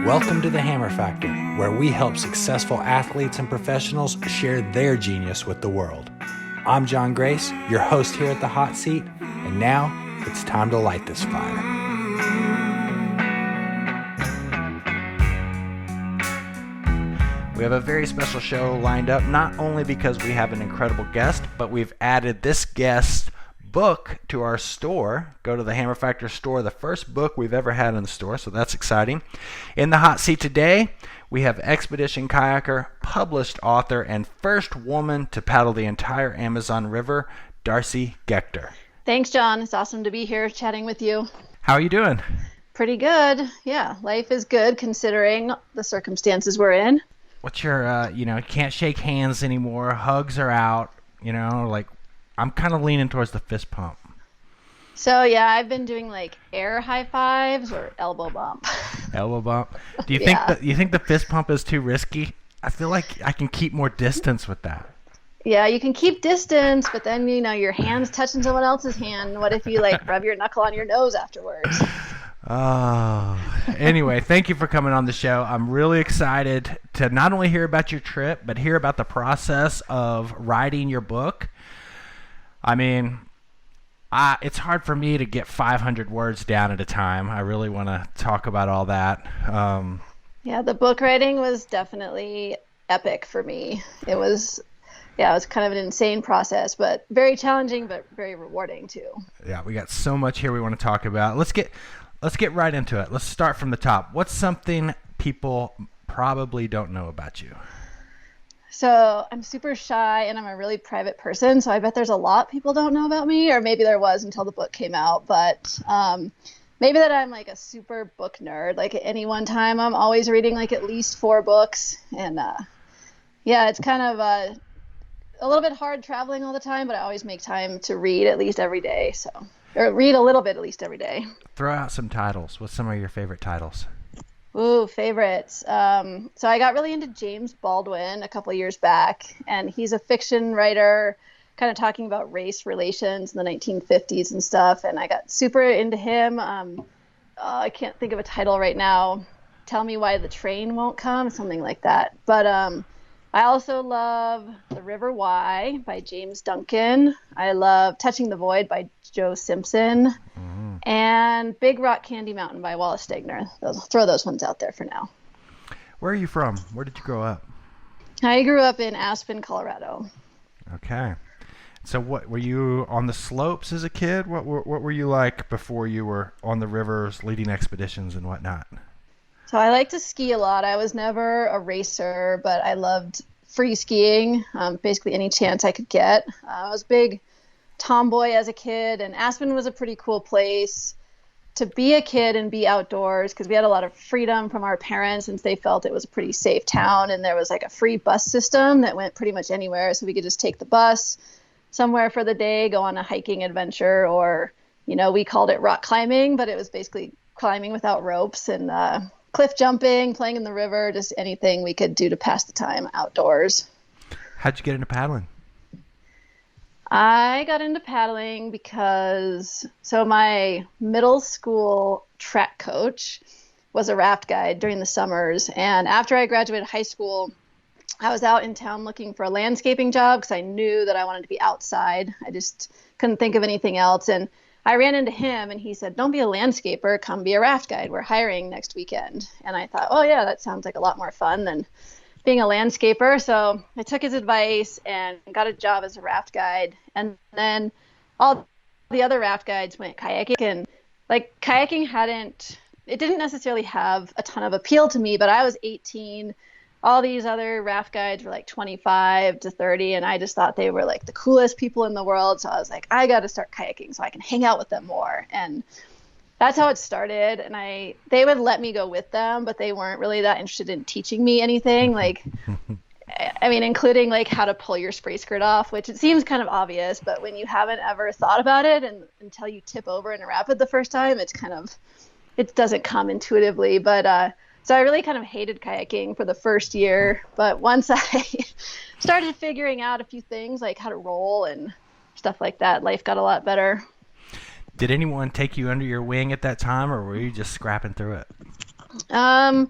Welcome to the Hammer Factor, where we help successful athletes and professionals share their genius with the world. I'm John Grace, your host here at the hot seat, and now it's time to light this fire. We have a very special show lined up, not only because we have an incredible guest, but we've added this guest's book to our store. Go to the Hammer Factor store, the first book we've ever had in the store, so that's exciting. In the hot seat today, we have expedition kayaker, published author, and first woman to paddle the entire Amazon River, Darcy Gaechter. Thanks, John. It's awesome to be here chatting with you. How are you doing? Pretty good. Yeah, life is good considering the circumstances we're in. What's your, can't shake hands anymore, hugs are out, I'm kind of leaning towards the fist pump. So, yeah, I've been doing air high fives or elbow bump. Elbow bump. Do you think the fist pump is too risky? I feel like I can keep more distance with that. Yeah, you can keep distance, but then, your hand's touching someone else's hand. What if you, rub your knuckle on your nose afterwards? Oh, anyway, thank you for coming on the show. I'm really excited to not only hear about your trip, but hear about the process of writing your book. I mean, it's hard for me to get 500 words down at a time. I really want to talk about all that. Yeah, the book writing was definitely epic for me. It was kind of an insane process, but very challenging, but very rewarding too. Yeah, we got so much here we want to talk about. Let's get right into it. Let's start from the top. What's something people probably don't know about you? So I'm super shy and I'm a really private person. So I bet there's a lot people don't know about me, or maybe there was until the book came out. But maybe that I'm a super book nerd. At any one time, I'm always reading at least 4 books. And it's kind of a little bit hard traveling all the time, but I always make time to read at least every day. Or read a little bit at least every day. Throw out some titles. What's some of your favorite titles? Ooh, favorites. So I got really into James Baldwin a couple of years back, and he's a fiction writer kind of talking about race relations in the 1950s and stuff, and I got super into him. I can't think of a title right now. Tell Me Why the Train Won't Come, something like that. But I also love The River Why by James Duncan. I love Touching the Void by Joe Simpson. And Big Rock Candy Mountain by Wallace Stegner. Throw those ones out there for now. Where are you from? Where did you grow up? I grew up in Aspen, Colorado. Okay. So what were you on the slopes as a kid? What were you like before you were on the rivers leading expeditions and whatnot? So I like to ski a lot. I was never a racer, but I loved free skiing, basically any chance I could get. I was a big tomboy as a kid, and Aspen was a pretty cool place to be a kid and be outdoors because we had a lot of freedom from our parents since they felt it was a pretty safe town, and there was a free bus system that went pretty much anywhere, so we could just take the bus somewhere for the day, go on a hiking adventure, or we called it rock climbing, but it was basically climbing without ropes, and cliff jumping, playing in the river, just anything we could do to pass the time outdoors. How'd you get into paddling? I got into paddling because my middle school track coach was a raft guide during the summers. And after I graduated high school, I was out in town looking for a landscaping job because I knew that I wanted to be outside. I just couldn't think of anything else. And I ran into him and he said, "Don't be a landscaper, come be a raft guide. We're hiring next weekend." And I thought, oh yeah, that sounds like a lot more fun than being a landscaper. So I took his advice and got a job as a raft guide. And then all the other raft guides went kayaking, and kayaking didn't necessarily have a ton of appeal to me, but I was 18. All these other raft guides were 25 to 30, and I just thought they were the coolest people in the world. So I was like, I got to start kayaking so I can hang out with them more. And that's how it started. And they would let me go with them, but they weren't really that interested in teaching me anything. Including how to pull your spray skirt off, which it seems kind of obvious, but when you haven't ever thought about it and until you tip over in a rapid the first time, it doesn't come intuitively. But so I really kind of hated kayaking for the first year. But once I started figuring out a few things like how to roll and stuff like that, life got a lot better. Did anyone take you under your wing at that time, or were you just scrapping through it? Um,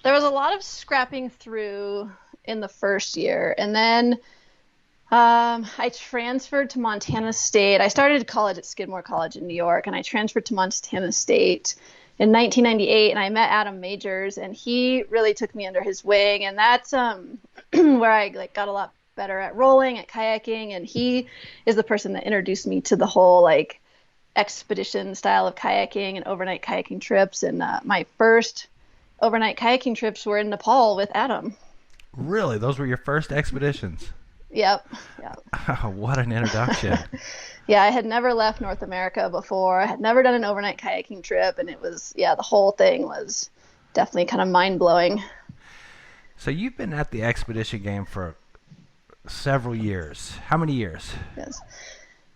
there was a lot of scrapping through in the first year, and then I transferred to Montana State. I started college at Skidmore College in New York, and I transferred to Montana State in 1998, and I met Adam Majors, and he really took me under his wing, and that's where I like got a lot better at rolling, at kayaking, and he is the person that introduced me to the whole like expedition style of kayaking and overnight kayaking trips. And my first overnight kayaking trips were in Nepal with Adam. Really? Those were your first expeditions? Yep. Yep. What an introduction. Yeah, I had never left North America before. I had never done an overnight kayaking trip, and it was, yeah, the whole thing was definitely kind of mind-blowing. So you've been at the expedition game for several years. How many years? Yes.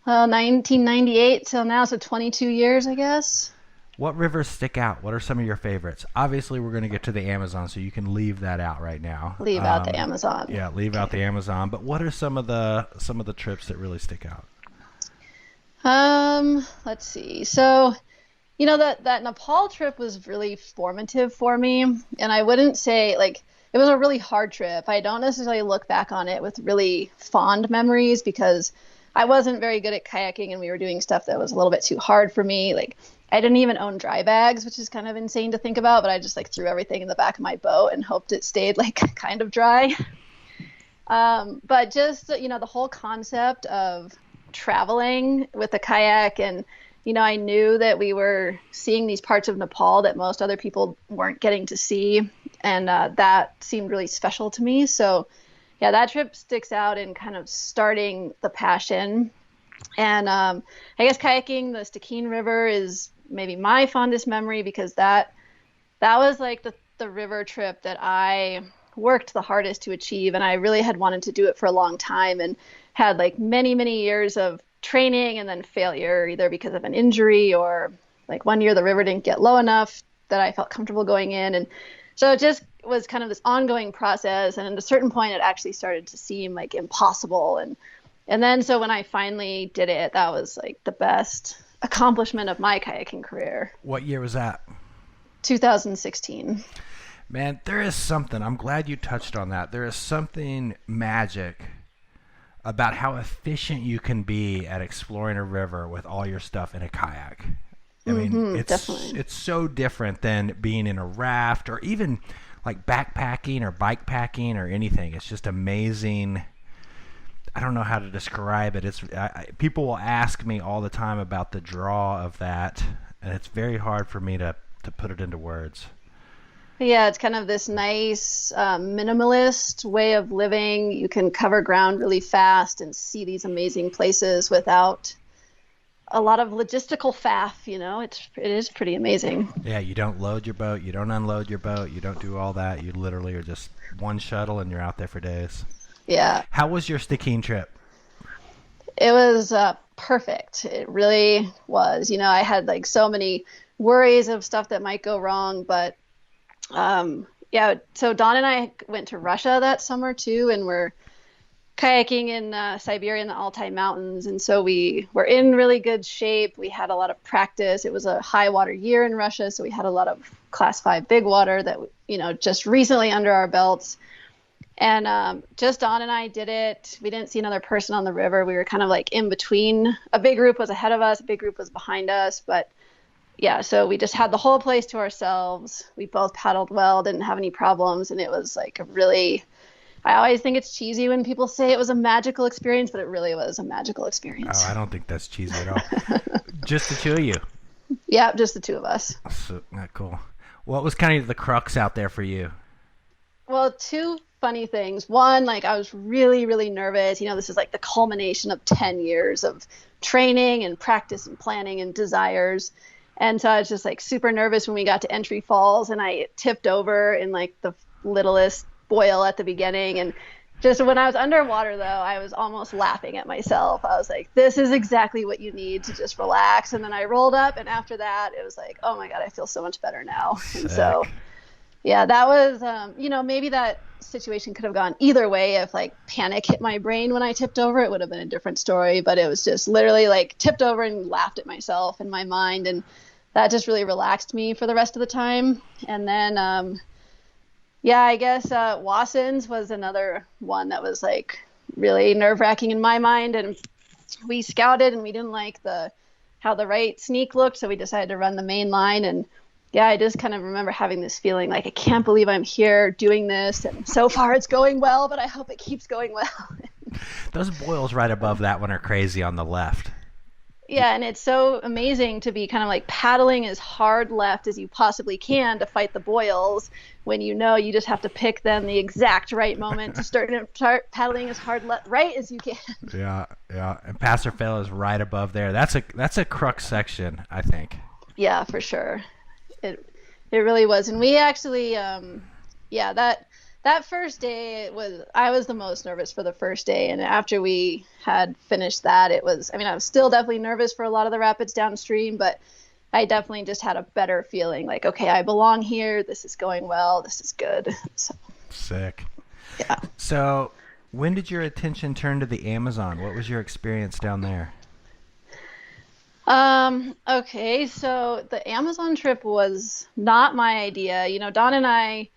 1998 till now, so 22 years, I guess. What rivers stick out? What are some of your favorites? Obviously, we're going to get to the Amazon, so you can leave that out right now. Leave out the Amazon. Yeah, leave out the Amazon. But what are some of the trips that really stick out? Let's see. So, that Nepal trip was really formative for me, and I wouldn't say like it was a really hard trip. I don't necessarily look back on it with really fond memories because I wasn't very good at kayaking and we were doing stuff that was a little bit too hard for me. Like I didn't even own dry bags, which is kind of insane to think about, but I just like threw everything in the back of my boat and hoped it stayed like kind of dry. But just, the whole concept of traveling with a kayak and, I knew that we were seeing these parts of Nepal that most other people weren't getting to see. And that seemed really special to me. So yeah, that trip sticks out in kind of starting the passion. And I guess kayaking the Stikine River is maybe my fondest memory because that was like the river trip that I worked the hardest to achieve. And I really had wanted to do it for a long time and had like many, many years of training and then failure, either because of an injury or like one year the river didn't get low enough that I felt comfortable going in. And so it just was kind of this ongoing process. And at a certain point, it actually started to seem like impossible. And then so when I finally did it, that was like the best accomplishment of my kayaking career. What year was that? 2016. Man, there is something. I'm glad you touched on that. There is something magic about how efficient you can be at exploring a river with all your stuff in a kayak. I mean, it's so different than being in a raft or even like backpacking or bike packing or anything. It's just amazing. I don't know how to describe it. People will ask me all the time about the draw of that, and it's very hard for me to put it into words. Yeah, it's kind of this nice minimalist way of living. You can cover ground really fast and see these amazing places without a lot of logistical faff. It is pretty amazing. Yeah, you don't load your boat, you don't unload your boat, you don't do all that. You literally are just one shuttle and you're out there for days. Yeah. How was your Stikine trip? It was perfect. It really was. I had like so many worries of stuff that might go wrong, but yeah, so Dawn and I went to Russia that summer too, and we're kayaking in Siberia in the Altai Mountains. And so we were in really good shape. We had a lot of practice. It was a high water year in Russia, so we had a lot of class 5 big water that, just recently under our belts. And just Dawn and I did it. We didn't see another person on the river. We were kind of like in between. A big group was ahead of us, a big group was behind us, but yeah, so we just had the whole place to ourselves. We both paddled well, didn't have any problems, and it was like I always think it's cheesy when people say it was a magical experience, but it really was a magical experience. Oh, I don't think that's cheesy at all. Just the two of you? Yeah, just the two of us. So, cool. What was kind of the crux out there for you? Well, two funny things. One, like I was really, really nervous. This is like the culmination of 10 years of training and practice and planning and desires. And so I was just like super nervous when we got to Entry Falls and I tipped over in like the littlest boil at the beginning. And just when I was underwater though, I was almost laughing at myself. I was like, this is exactly what you need to just relax. And then I rolled up and after that it was like, oh my God, I feel so much better now. Sick. And so yeah, that was, maybe that situation could have gone either way. If like panic hit my brain when I tipped over, it would have been a different story, but it was just literally like tipped over and laughed at myself in my mind. And that just really relaxed me for the rest of the time. And then, yeah, I guess Wassons was another one that was like really nerve-wracking in my mind. And we scouted and we didn't like how the right sneak looked, so we decided to run the main line. And yeah, I just kind of remember having this feeling like I can't believe I'm here doing this, and so far it's going well, but I hope it keeps going well. Those boils right above that one are crazy on the left. Yeah, and it's so amazing to be kind of like paddling as hard left as you possibly can to fight the boils when you know you just have to pick then the exact right moment to start paddling as hard right as you can. Yeah, yeah. And pass or fail is right above there. That's a crux section, I think. Yeah, for sure. It really was. And we actually yeah, that first day I was the most nervous for the first day, and after we had finished that, I was still definitely nervous for a lot of the rapids downstream, but I definitely just had a better feeling like, okay, I belong here, this is going well, this is good. So sick. Yeah. So when did your attention turn to the Amazon? What was your experience down there? Okay, so the Amazon trip was not my idea. Don and I,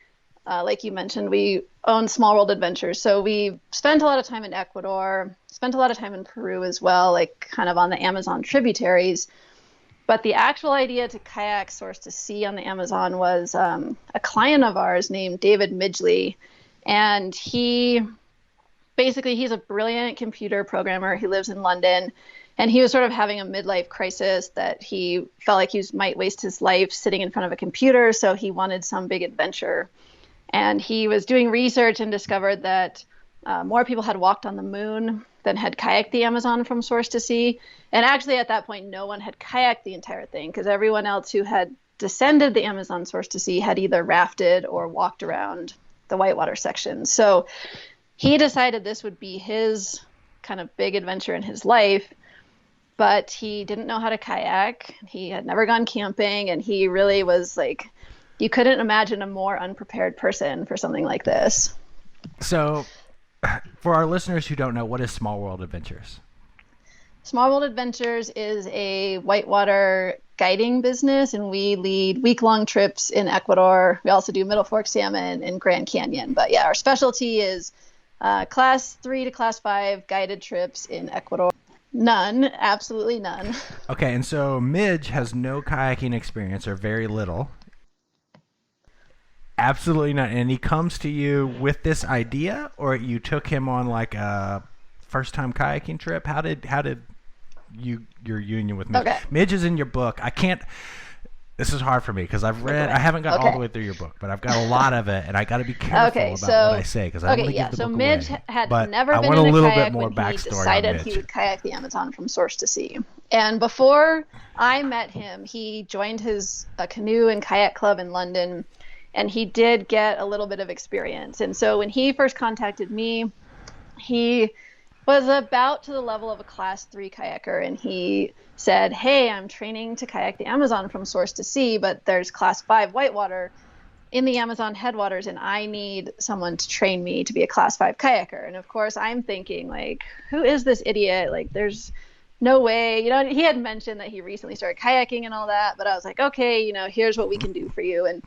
like you mentioned, we own Small World Adventures. So we spent a lot of time in Ecuador, spent a lot of time in Peru as well, like kind of on the Amazon tributaries. But the actual idea to kayak source to sea on the Amazon was a client of ours named David Midgley. And he's a brilliant computer programmer. He lives in London. And he was sort of having a midlife crisis that he felt like he might waste his life sitting in front of a computer. So he wanted some big adventure. And he was doing research and discovered that more people had walked on the moon than had kayaked the Amazon from source to sea. And actually, at that point, no one had kayaked the entire thing because everyone else who had descended the Amazon source to sea had either rafted or walked around the whitewater section. So he decided this would be his kind of big adventure in his life. But he didn't know how to kayak. He had never gone camping. And he really was like, you couldn't imagine a more unprepared person for something like this. So for our listeners who don't know, what is Small World Adventures? Small World Adventures is a whitewater guiding business, and we lead week-long trips in Ecuador. We also do Middle Fork salmon and Grand Canyon. But yeah, our specialty is class 3 to class 5 guided trips in Ecuador. None, absolutely none. Okay, and so Midge has no kayaking experience or very little. Absolutely none. And he comes to you with this idea, or you took him on like a first-time kayaking trip? How did your union with Midge? Okay. Midge is in your book. This is hard for me because I haven't got all the way through your book, but I've got a lot of it, and I got to be careful about what I say because I don't want to give the book away. Midge had never been in a little kayak bit more when he decided he would kayak the Amazon from source to sea. And before I met him, he joined his canoe and kayak club in London, and he did get a little bit of experience. And so when he first contacted me, he was about to the level of a class 3 kayaker, and he said, hey, I'm training to kayak the Amazon from source to sea, but there's class 5 whitewater in the Amazon headwaters, and I need someone to train me to be a class 5 kayaker. And of course, I'm thinking, like, who is this idiot? Like, there's no way. He had mentioned that he recently started kayaking and all that, but I was like, okay, here's what we can do for you. And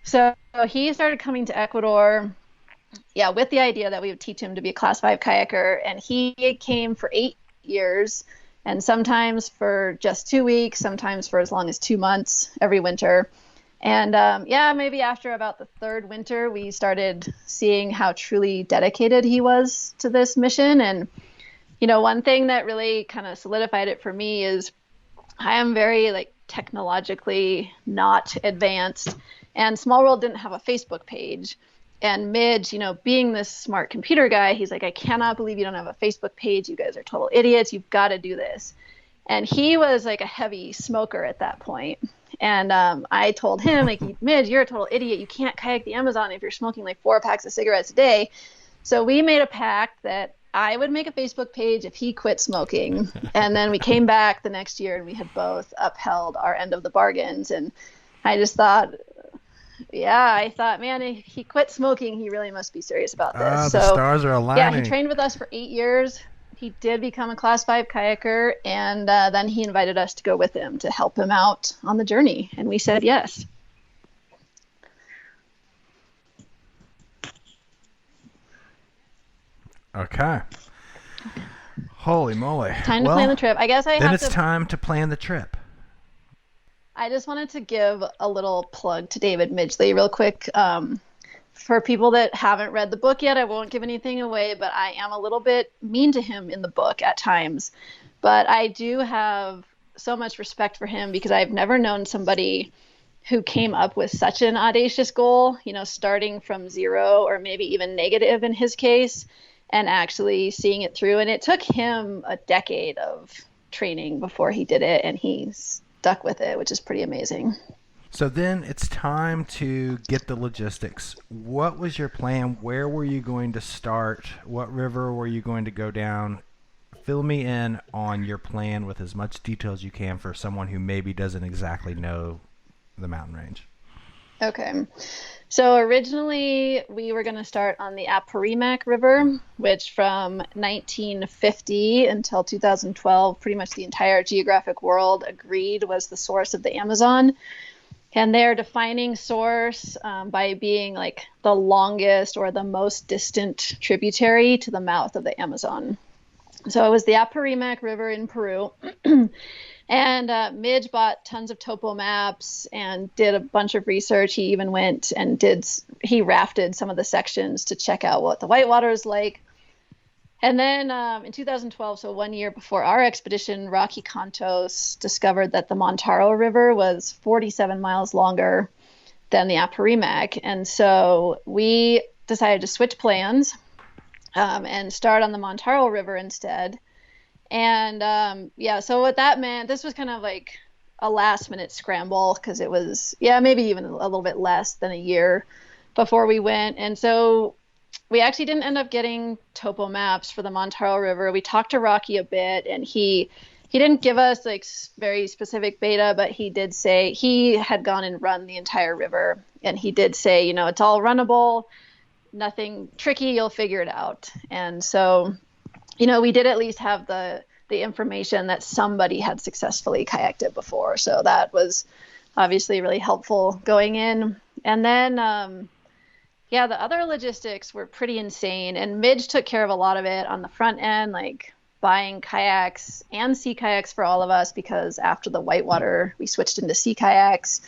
so he started coming to Ecuador, with the idea that we would teach him to be a class 5 kayaker. And he came for 8 years, and sometimes for just 2 weeks, sometimes for as long as 2 months every winter. And maybe after about the third winter, we started seeing how truly dedicated he was to this mission. And, one thing that really kind of solidified it for me is I am very technologically not advanced, and Small World didn't have a Facebook page. And Midge, being this smart computer guy, he's like, I cannot believe you don't have a Facebook page. You guys are total idiots. You've got to do this. And he was like a heavy smoker at that point. And I told him, Midge, you're a total idiot. You can't kayak the Amazon if you're smoking 4 packs of cigarettes a day. So we made a pact that I would make a Facebook page if he quit smoking. And then we came back the next year, and we had both upheld our end of the bargains. And I just thought, man, if he quit smoking, he really must be serious about this. The stars are aligning. Yeah, he trained with us for 8 years. He did become a Class 5 kayaker, and then he invited us to go with him to help him out on the journey, and we said yes. Okay. Holy moly. Time to plan the trip. I guess then it's time to plan the trip. I just wanted to give a little plug to David Midgley real quick. For people that haven't read the book yet, I won't give anything away, but I am a little bit mean to him in the book at times. But I do have so much respect for him because I've never known somebody who came up with such an audacious goal, starting from zero or maybe even negative in his case, and actually seeing it through. And it took him a decade of training before he did it, and he stuck with it, which is pretty amazing. So then it's time to get the logistics. What was your plan? Where were you going to start? What river were you going to go down? Fill me in on your plan with as much detail as you can for someone who maybe doesn't exactly know the mountain range. Okay. So originally we were going to start on the Apurimac River, which from 1950 until 2012, pretty much the entire geographic world agreed was the source of the Amazon. And they're defining source by being like the longest or the most distant tributary to the mouth of the Amazon. So it was the Apurimac River in Peru. And Midge bought tons of topo maps and did a bunch of research. He even went and he rafted some of the sections to check out what the whitewater is like. And then in 2012, so 1 year before our expedition, Rocky Contos discovered that the Montaro River was 47 miles longer than the Apurimac. And so we decided to switch plans and start on the Montaro River instead. And so what that meant, this was kind of like a last minute scramble because it was, maybe even a little bit less than a year before we went. And so we actually didn't end up getting topo maps for the Montaro River. We talked to Rocky a bit, and he didn't give us like very specific beta, but he did say he had gone and run the entire river, and he did say, it's all runnable, nothing tricky, you'll figure it out. And so, we did at least have the information that somebody had successfully kayaked it before, so that was obviously really helpful going in. And then the other logistics were pretty insane, and Midge took care of a lot of it on the front end, like buying kayaks and sea kayaks for all of us, because after the whitewater, we switched into sea kayaks.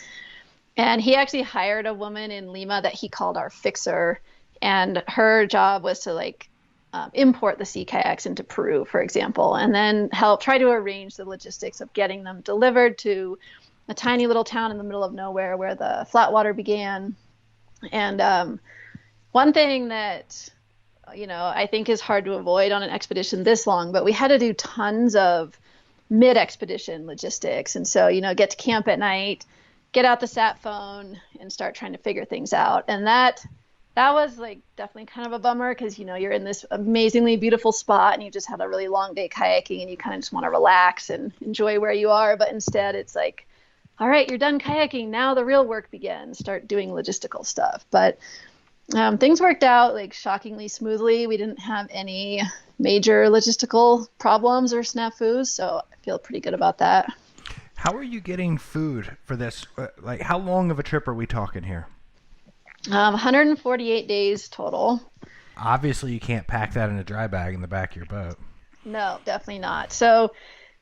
And he actually hired a woman in Lima that he called our fixer, and her job was to import the sea kayaks into Peru, for example, and then help try to arrange the logistics of getting them delivered to a tiny little town in the middle of nowhere where the flat water began. And one thing that, I think is hard to avoid on an expedition this long, but we had to do tons of mid-expedition logistics. And so, get to camp at night, get out the sat phone and start trying to figure things out. And that was definitely kind of a bummer because, you're in this amazingly beautiful spot and you just had a really long day kayaking and you kind of just want to relax and enjoy where you are. But instead it's like, all right, you're done kayaking. Now the real work begins. Start doing logistical stuff. But things worked out shockingly smoothly. We didn't have any major logistical problems or snafus, so I feel pretty good about that. How are you getting food for this? How long of a trip are we talking here? 148 days total. Obviously, you can't pack that in a dry bag in the back of your boat. No, definitely not. So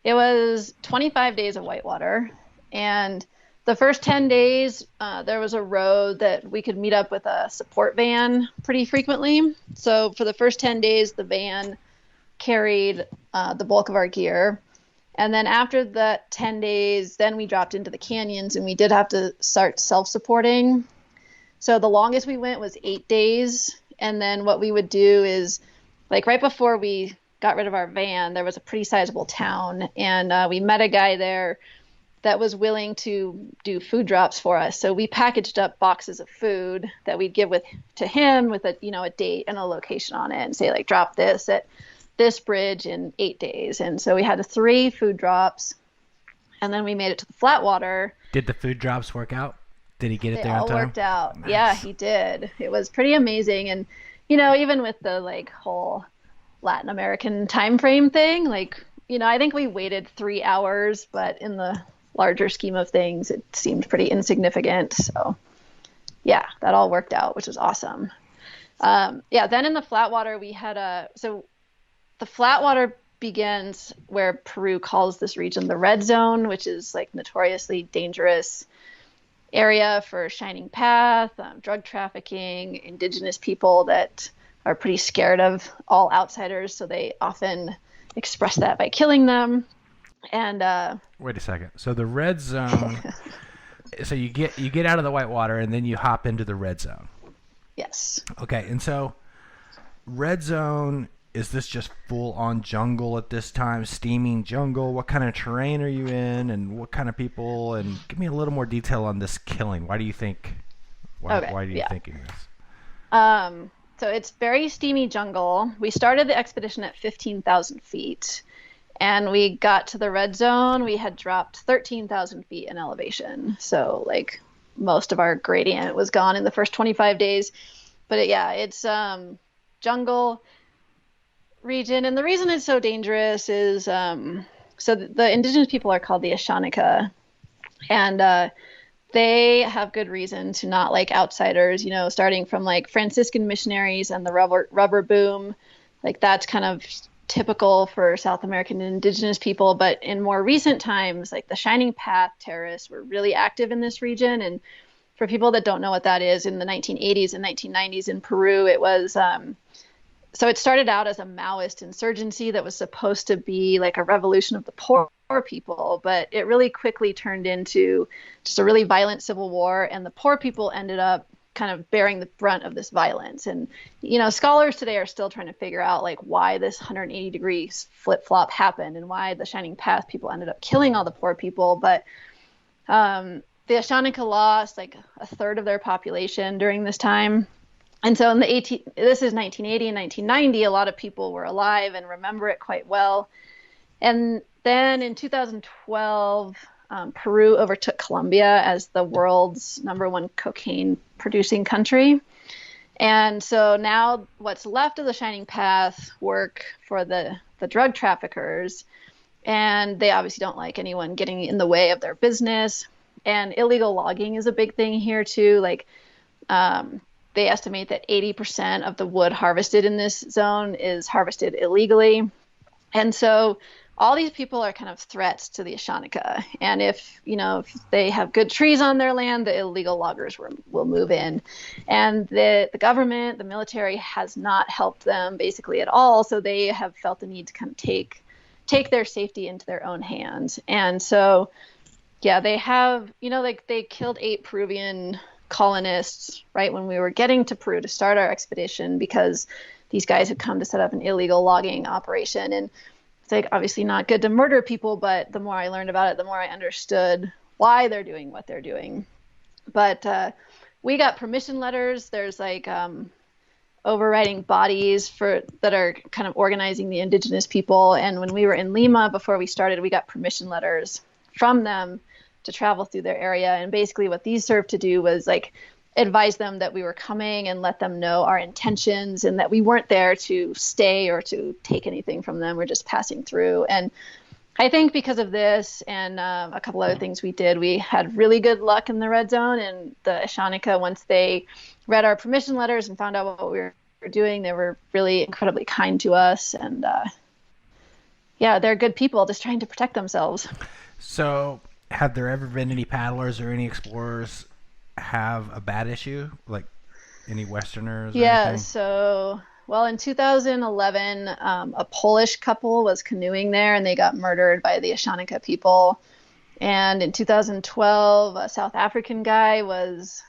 it was 25 days of whitewater. And the first 10 days, there was a road that we could meet up with a support van pretty frequently. So for the first 10 days, the van carried the bulk of our gear. And then after that 10 days, then we dropped into the canyons and we did have to start self-supporting. So the longest we went was 8 days. And then what we would do is right before we got rid of our van, there was a pretty sizable town. And we met a guy there that was willing to do food drops for us. So we packaged up boxes of food that we'd give to him with a date and a location on it and say drop this at this bridge in 8 days. And so we had 3 food drops and then we made it to the flat water. Did the food drops work out? Did he get it there on time? They all worked out. Nice. Yeah, he did. It was pretty amazing. And, even with the whole Latin American time frame thing. Like, I think we waited 3 hours, but in the larger scheme of things, it seemed pretty insignificant. So yeah, that all worked out, which was awesome. Yeah, then in the flat water, we had so the flat water begins where Peru calls this region the red zone, which is like notoriously dangerous area for shining path, drug trafficking, indigenous people that are pretty scared of all outsiders, so they often express that by killing them. And wait a second. So the red zone. So you get out of the white water and then you hop into the red zone. Yes. Okay, and so red zone, is this just full on jungle at this time? Steaming jungle? What kind of terrain are you in, and what kind of people? And give me a little more detail on this killing. Why do you think? Why are you thinking this? So it's very steamy jungle. We started the expedition at 15,000 feet, and we got to the red zone. We had dropped 13,000 feet in elevation. So like most of our gradient was gone in the first 25 days. But it's jungle region. And the reason it's so dangerous is so the indigenous people are called the Ashanika. And they have good reason to not like outsiders, starting from like Franciscan missionaries and the rubber boom. Like that's kind of typical for South American indigenous people. But in more recent times, like the Shining Path terrorists were really active in this region. And for people that don't know what that is, in the 1980s and 1990s in Peru, it was so it started out as a Maoist insurgency that was supposed to be like a revolution of the poor people, but it really quickly turned into just a really violent civil war, and the poor people ended up kind of bearing the brunt of this violence. And scholars today are still trying to figure out like why this 180 degrees flip-flop happened and why the Shining Path people ended up killing all the poor people. But the Ashanika lost like a third of their population during this time. And so this is 1980 and 1990, a lot of people were alive and remember it quite well. And then in 2012, Peru overtook Colombia as the world's #1 cocaine producing country. And so now what's left of the Shining Path work for the drug traffickers, and they obviously don't like anyone getting in the way of their business. And illegal logging is a big thing here too. Like they estimate that 80% of the wood harvested in this zone is harvested illegally. And so all these people are kind of threats to the Ashanika. And if they have good trees on their land, the illegal loggers will move in. And the government, the military has not helped them basically at all. So they have felt the need to kind of take their safety into their own hands. And so, yeah, they have, like they killed 8 Peruvian colonists right when we were getting to Peru to start our expedition, because these guys had come to set up an illegal logging operation. And it's like obviously not good to murder people, but the more I learned about it, the more I understood why they're doing what they're doing. But we got permission letters. There's like overriding bodies that are kind of organizing the indigenous people. And when we were in Lima before we started, we got permission letters from them to travel through their area. And basically what these served to do was like advise them that we were coming and let them know our intentions and that we weren't there to stay or to take anything from them. We're just passing through. And I think because of this and a couple other things we did, we had really good luck in the red zone. And the Ashanika, once they read our permission letters and found out what we were doing, they were really incredibly kind to us. And they're good people just trying to protect themselves. So have there ever been any paddlers or any explorers have a bad issue, like any Westerners? Yeah, so, well, in 2011, a Polish couple was canoeing there and they got murdered by the Ashanika people. And in 2012, a South African guy was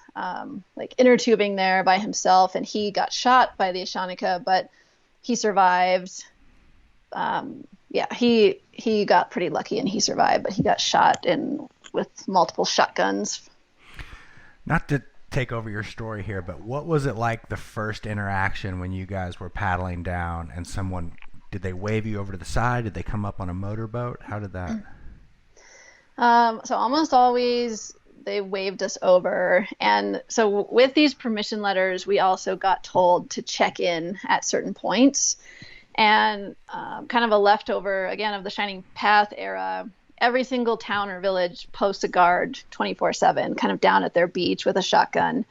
like inner tubing there by himself, and he got shot by the Ashanika, but he survived. He got pretty lucky and he survived, but he got shot with multiple shotguns. Not to take over your story here, but what was it like the first interaction when you guys were paddling down and did they wave you over to the side? Did they come up on a motorboat? How did that? So almost always they waved us over. And so with these permission letters, we also got told to check in at certain points. and kind of a leftover, again, of the Shining Path era. Every single town or village posts a guard 24/7, kind of down at their beach with a shotgun.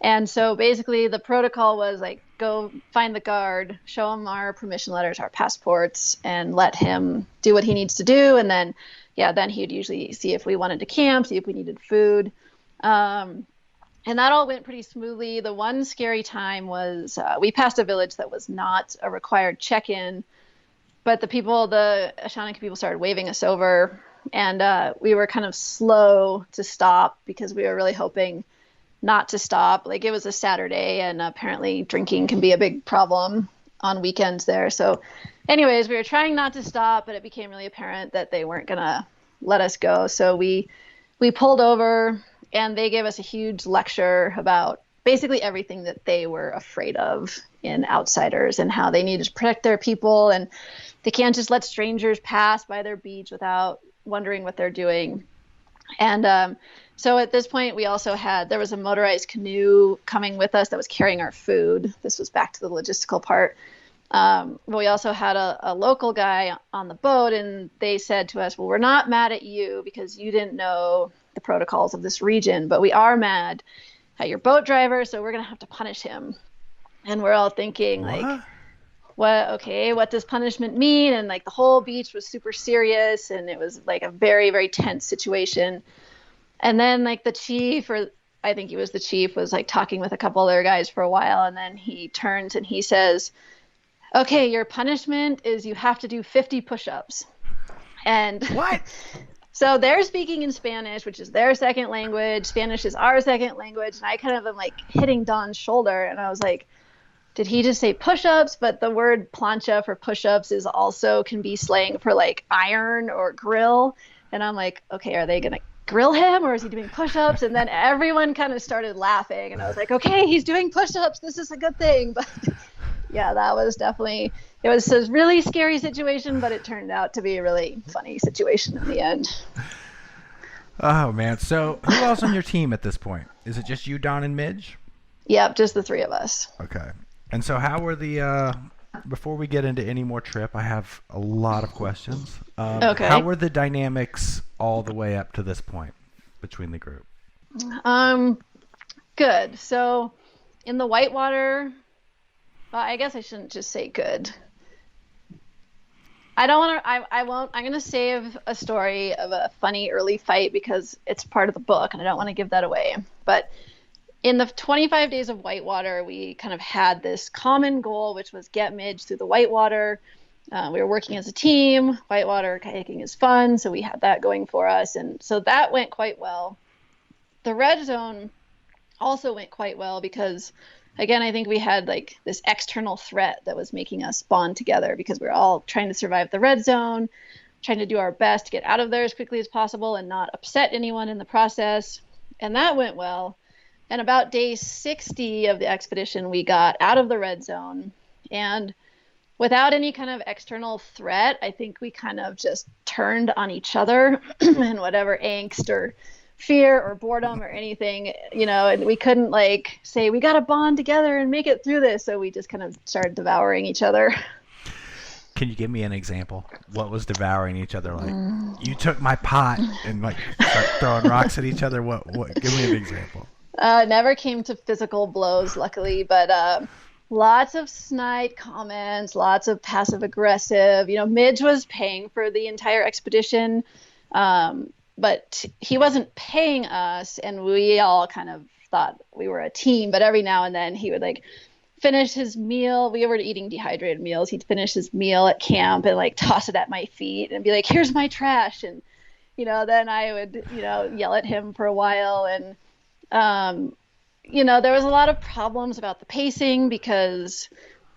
And so basically the protocol was like, go find the guard, show him our permission letters, our passports, and let him do what he needs to do. And then, then he'd usually see if we wanted to camp, see if we needed food. And that all went pretty smoothly. The one scary time was we passed a village that was not a required check-in, but the Ashanti people started waving us over, and we were kind of slow to stop because we were really hoping not to stop. Like, it was a Saturday, and apparently drinking can be a big problem on weekends there. So anyways, we were trying not to stop, but it became really apparent that they weren't going to let us go. So we pulled over, and they gave us a huge lecture about basically everything that they were afraid of in outsiders and how they needed to protect their people, and they can't just let strangers pass by their beach without wondering what they're doing. And so at this point, there was a motorized canoe coming with us that was carrying our food. This was back to the logistical part. But we also had a local guy on the boat, and they said to us, well, we're not mad at you because you didn't know the protocols of this region, but we are mad at your boat driver, so we're going to have to punish him. And we're all thinking, like, what does punishment mean? And like the whole beach was super serious, and it was like a very, very tense situation. And then like the chief, or I think he was the chief, was like talking with a couple other guys for a while, and then he turns and he says, okay, your punishment is you have to do 50 push-ups. And what? So they're speaking in Spanish, which is their second language. Spanish is our second language. And I kind of am like hitting Don's shoulder, and I was like, did he just say push-ups? But the word plancha for push-ups can be slang for like iron or grill. And I'm like, okay, are they going to grill him, or is he doing push-ups? And then everyone kind of started laughing, and I was like, okay, he's doing push-ups. This is a good thing. But yeah, that was definitely, it was a really scary situation, but it turned out to be a really funny situation in the end. Oh man. So who else on your team at this point? Is it just you, Don, and Midge? Yep, just the three of us. Okay. And so how were before we get into any more trip, I have a lot of questions. Okay. How were the dynamics all the way up to this point between the group? Good. So in the whitewater, I guess I shouldn't just say good. I don't want to, I won't, I'm going to save a story of a funny early fight because it's part of the book and I don't want to give that away. But in the 25 days of whitewater, we kind of had this common goal, which was get Midge through the whitewater. We were working as a team. Whitewater kayaking is fun, so we had that going for us. And so that went quite well. The red zone also went quite well because, again, I think we had like this external threat that was making us bond together because we were all trying to survive the red zone, trying to do our best to get out of there as quickly as possible and not upset anyone in the process. And that went well. And about day 60 of the expedition, we got out of the red zone. And without any kind of external threat, I think we kind of just turned on each other and whatever angst or fear or boredom or anything, and we couldn't like say, we got to bond together and make it through this. So we just kind of started devouring each other. Can you give me an example? What was devouring each other like? You took my pot and like start throwing rocks at each other. What? Give me an example. Never came to physical blows, luckily, but lots of snide comments, lots of passive aggressive. Midge was paying for the entire expedition, but he wasn't paying us, and we all kind of thought we were a team. But every now and then he would like finish his meal. We were eating dehydrated meals. He'd finish his meal at camp and like toss it at my feet and be like, "Here's my trash." And then I would yell at him for a while. And there was a lot of problems about the pacing because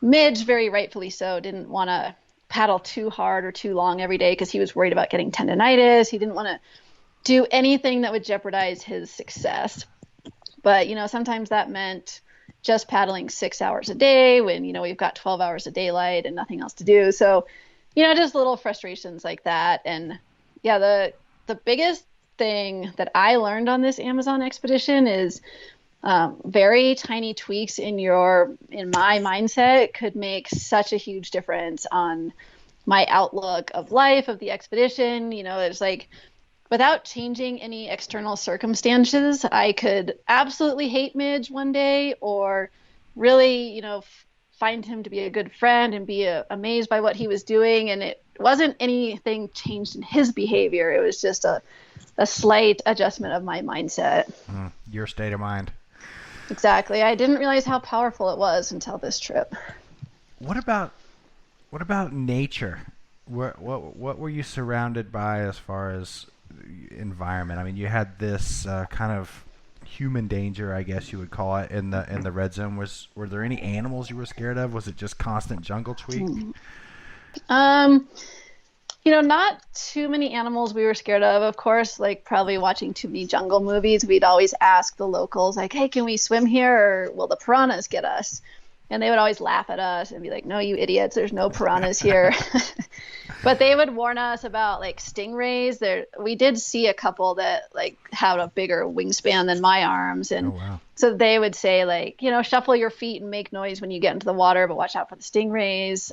Midge, very rightfully so, didn't want to paddle too hard or too long every day because he was worried about getting tendinitis. He didn't want to do anything that would jeopardize his success. But, sometimes that meant just paddling 6 hours a day when, we've got 12 hours of daylight and nothing else to do. So, just little frustrations like that. And yeah, the biggest thing that I learned on this Amazon expedition is Very tiny tweaks in my mindset could make such a huge difference on my outlook of life, of the expedition. It's like without changing any external circumstances, I could absolutely hate Midge one day or really, find him to be a good friend and be amazed by what he was doing. And it wasn't anything changed in his behavior. It was just a slight adjustment of my mindset. Your state of mind. Exactly. I didn't realize how powerful it was until this trip. What about nature? What were you surrounded by as far as environment? I mean, you had this kind of human danger, I guess you would call it, in the red zone. Were there any animals you were scared of? Was it just constant jungle tweak? Not too many animals we were scared of. Of course, like probably watching too many jungle movies, we'd always ask the locals, like, hey, can we swim here or will the piranhas get us? And they would always laugh at us and be like, no, you idiots, there's no piranhas here. But they would warn us about like stingrays. We did see a couple that like had a bigger wingspan than my arms. And so they would say like, shuffle your feet and make noise when you get into the water, but watch out for the stingrays.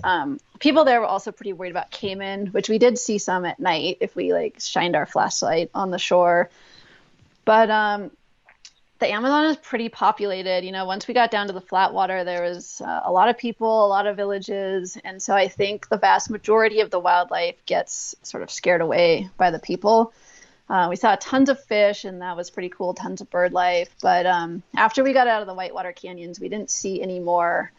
People there were also pretty worried about caiman, which we did see some at night if we like shined our flashlight on the shore. But the Amazon is pretty populated. Once we got down to the flat water, there was a lot of people, a lot of villages. And so I think the vast majority of the wildlife gets sort of scared away by the people. We saw tons of fish, and that was pretty cool, tons of bird life. But after we got out of the whitewater canyons, we didn't see any more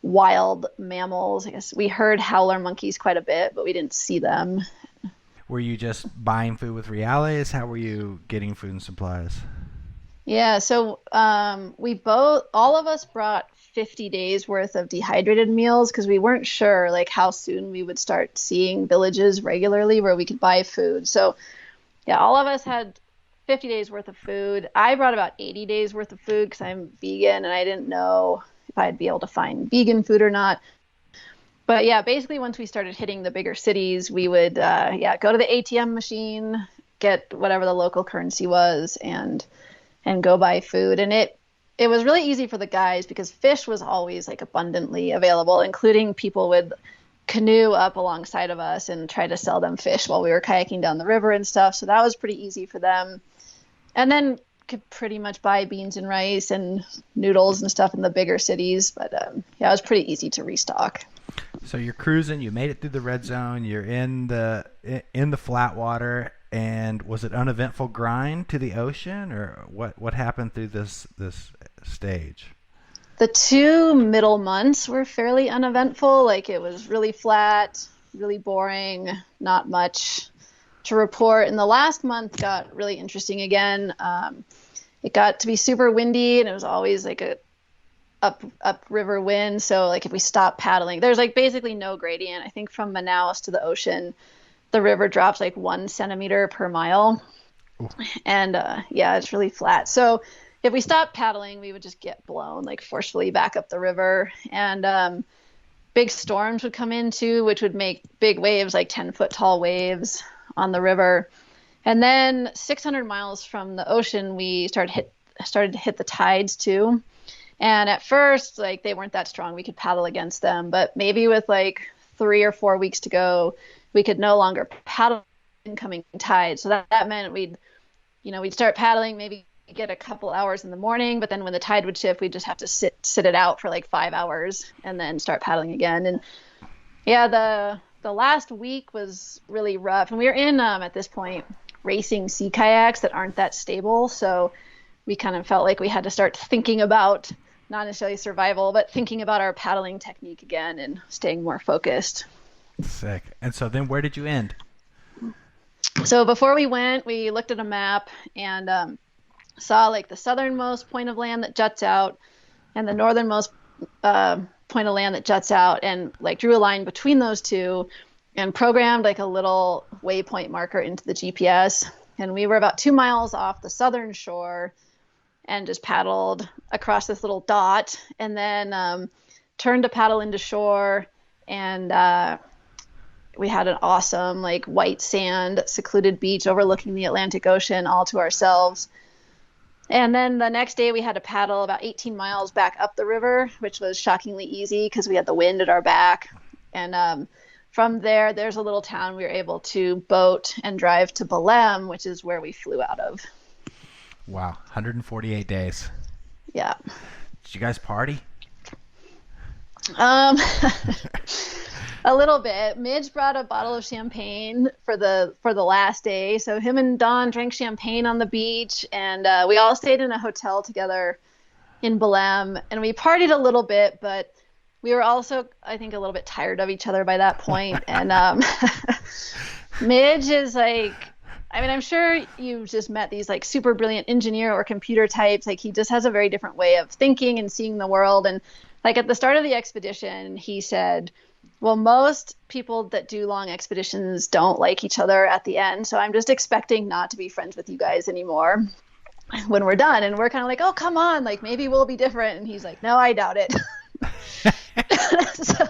wild mammals. I guess we heard howler monkeys quite a bit, but we didn't see them. Were you just buying food with reales? How were you getting food and supplies? Yeah, so all of us brought 50 days worth of dehydrated meals because we weren't sure like how soon we would start seeing villages regularly where we could buy food. So yeah, all of us had 50 days worth of food. I brought about 80 days worth of food because I'm vegan and I didn't know if I'd be able to find vegan food or not. But yeah, basically once we started hitting the bigger cities, we would go to the ATM machine, get whatever the local currency was, and go buy food. And it was really easy for the guys because fish was always like abundantly available, including people would canoe up alongside of us and try to sell them fish while we were kayaking down the river and stuff. So that was pretty easy for them. And then could pretty much buy beans and rice and noodles and stuff in the bigger cities. But it was pretty easy to restock. So you're cruising, you made it through the red zone, you're in the flat water. And was it uneventful grind to the ocean, or what happened through this stage? The 2 middle months were fairly uneventful. Like it was really flat, really boring, not much to report. And the last month got really interesting again. It got to be super windy, and it was always like a up river wind. So like if we stopped paddling, there's like basically no gradient. I think from Manaus to the ocean, the river drops like 1 centimeter per mile. Ooh. And it's really flat. So if we stopped paddling, we would just get blown like forcefully back up the river. And big storms would come in too, which would make big waves, like 10-foot tall waves on the river. And then 600 miles from the ocean, we started to hit the tides too. And at first, like they weren't that strong. We could paddle against them, but maybe with like 3 or 4 weeks to go, we could no longer paddle incoming tide. So that meant we'd start paddling, maybe get a couple hours in the morning, but then when the tide would shift, we'd just have to sit it out for like 5 hours and then start paddling again. And yeah, the last week was really rough. And we were in, at this point, racing sea kayaks that aren't that stable. So we kind of felt like we had to start thinking about not necessarily survival, but thinking about our paddling technique again and staying more focused. Sick. And so then where did you end? So before we went, we looked at a map and saw like the southernmost point of land that juts out and the northernmost point of land that juts out, and like drew a line between those two and programmed like a little waypoint marker into the GPS. And we were about 2 miles off the southern shore and just paddled across this little dot, and then turned to paddle into shore. And we had an awesome like white sand secluded beach overlooking the Atlantic Ocean all to ourselves. And then the next day we had to paddle about 18 miles back up the river, which was shockingly easy because we had the wind at our back. And from there, there's a little town we were able to boat and drive to Belém, which is where we flew out of. Wow, 148 days. Yeah. Did you guys party? A little bit. Midge brought a bottle of champagne for the last day. So him and Dawn drank champagne on the beach, and we all stayed in a hotel together in Belém, and we partied a little bit, but we were also, I think, a little bit tired of each other by that point. And Midge is like, I mean, I'm sure you've just met these like super brilliant engineer or computer types. Like he just has a very different way of thinking and seeing the world. And like at the start of the expedition, he said, well, most people that do long expeditions don't like each other at the end. So I'm just expecting not to be friends with you guys anymore when we're done. And we're kind of like, oh, come on, like maybe we'll be different. And he's like, no, I doubt it. So,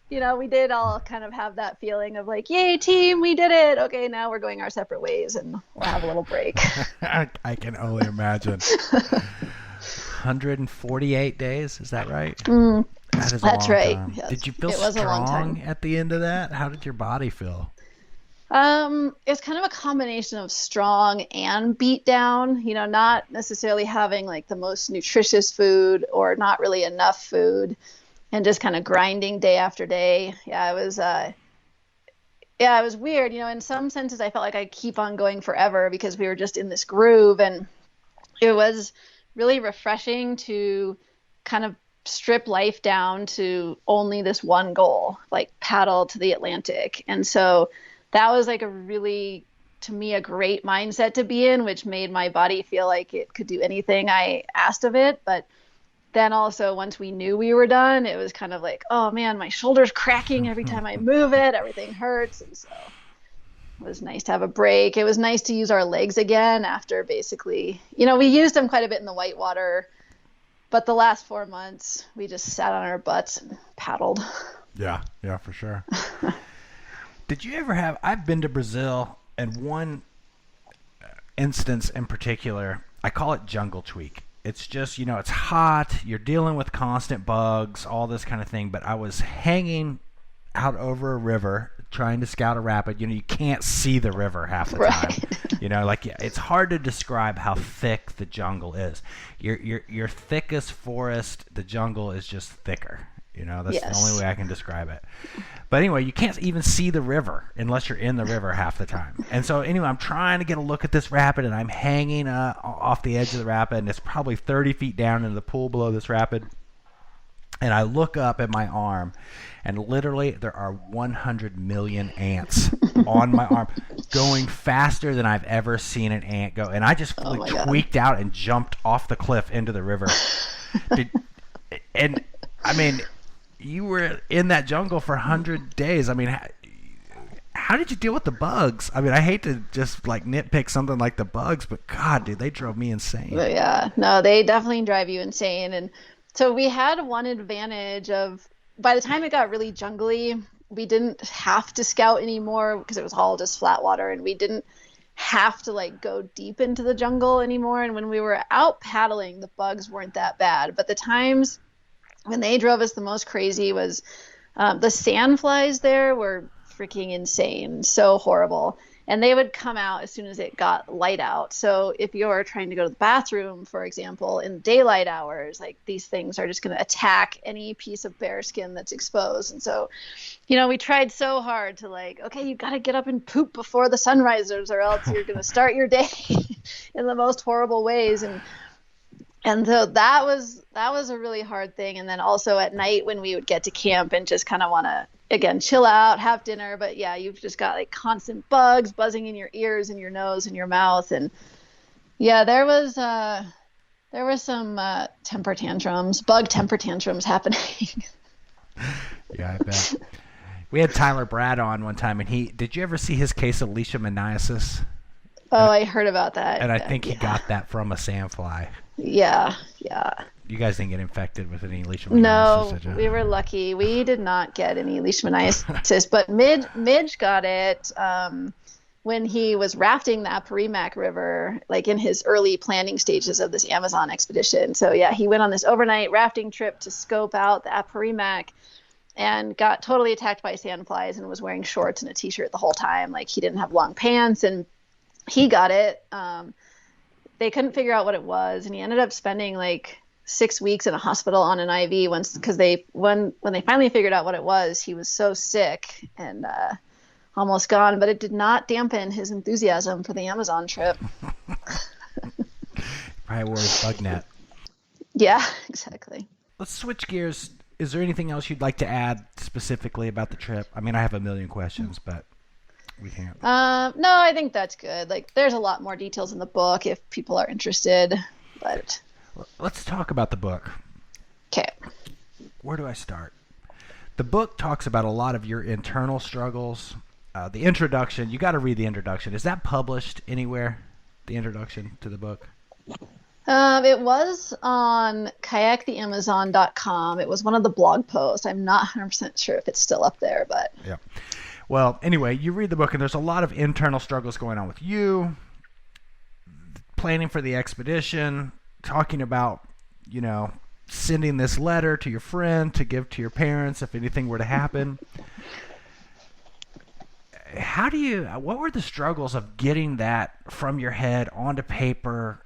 you know, we did all kind of have that feeling of like, yay, team, we did it. Okay, now we're going our separate ways and we'll have a little break. I can only imagine. 148 days, is that right? That is a That's long right. time. Yes. Did you feel It was a long strong time. at the end of that? How did your body feel? It's kind of a combination of strong and beat down, you know, not necessarily having like the most nutritious food or not really enough food and just kind of grinding day after day. Yeah, it was weird. You know, in some senses, I felt like I'd keep on going forever because we were just in this groove, and it was really refreshing to kind of strip life down to only this one goal, like paddle to the Atlantic. And so that was like a really, to me, a great mindset to be in, which made my body feel like it could do anything I asked of it. But then also once we knew we were done, it was kind of like, oh man, my shoulder's cracking every time I move it, everything hurts. And so it was nice to have a break. It was nice to use our legs again after basically, you know, we used them quite a bit in the whitewater, but the last 4 months we just sat on our butts and paddled. Yeah, for sure. Did you ever have, I've been to Brazil, and one instance in particular, I call it jungle tweak. It's just, you know, it's hot, you're dealing with constant bugs, all this kind of thing, but I was hanging out over a river trying to scout a rapid. You know, you can't see the river half the time. You know, like it's hard to describe how thick the jungle is. Your thickest forest, the jungle is just thicker. You know, that's the only way I can describe it. But anyway, you can't even see the river unless you're in the river half the time. And so anyway, I'm trying to get a look at this rapid, and I'm hanging off the edge of the rapid, and it's probably 30 feet down into the pool below this rapid. And I look up at my arm, and literally there are 100 million ants on my arm going faster than I've ever seen an ant go. And I just fully tweaked out and jumped off the cliff into the river. And I mean, you were in that jungle for 100 days. I mean, how did you deal with the bugs? I mean, I hate to just like nitpick something like the bugs, but God, dude, they drove me insane. But yeah, no, they definitely drive you insane. And so we had one advantage of, by the time it got really jungly, we didn't have to scout anymore because it was all just flat water, and we didn't have to like go deep into the jungle anymore. And when we were out paddling, the bugs weren't that bad. But the times when they drove us the most crazy was the sandflies there were freaking insane, so horrible. And they would come out as soon as it got light out. So if you're trying to go to the bathroom, for example, in daylight hours, like these things are just going to attack any piece of bare skin that's exposed. And so, you know, we tried so hard to like, okay, you got to get up and poop before the sun rises, or else you're going to start your day in the most horrible ways. And so that was a really hard thing. And then also at night when we would get to camp and just kind of want to, again, chill out, have dinner. But yeah, you've just got like constant bugs buzzing in your ears and your nose and your mouth. And yeah, there was some bug temper tantrums happening. Yeah, I bet. We had Tyler Brad on one time, and did you ever see his case of leishmaniasis? Oh, I heard about that. And I think he got that from a sandfly. Yeah. You guys didn't get infected with any leishmaniasis? No, we were lucky. We did not get any leishmaniasis, but Midge got it. when he was rafting the Apurimac River, like in his early planning stages of this Amazon expedition. So yeah, he went on this overnight rafting trip to scope out the Apurimac and got totally attacked by sandflies and was wearing shorts and a t-shirt the whole time. Like he didn't have long pants, and he got it. They couldn't figure out what it was, and he ended up spending like 6 weeks in a hospital on an IV once, because when they finally figured out what it was, he was so sick and almost gone, but it did not dampen his enthusiasm for the Amazon trip. Probably wore his bug net. Yeah, exactly. Let's switch gears. Is there anything else you'd like to add specifically about the trip? I mean, I have a million questions, but we can't. No, I think that's good. Like, there's a lot more details in the book if people are interested, but... Let's talk about the book. Okay. Where do I start? The book talks about a lot of your internal struggles. The introduction, you got to read the introduction. Is that published anywhere, the introduction to the book? It was on kayaktheamazon.com. It was one of the blog posts. I'm not 100% sure if it's still up there, but... Yeah. Well, anyway, you read the book, and there's a lot of internal struggles going on with you, planning for the expedition, talking about, sending this letter to your friend to give to your parents if anything were to happen. What were the struggles of getting that from your head onto paper?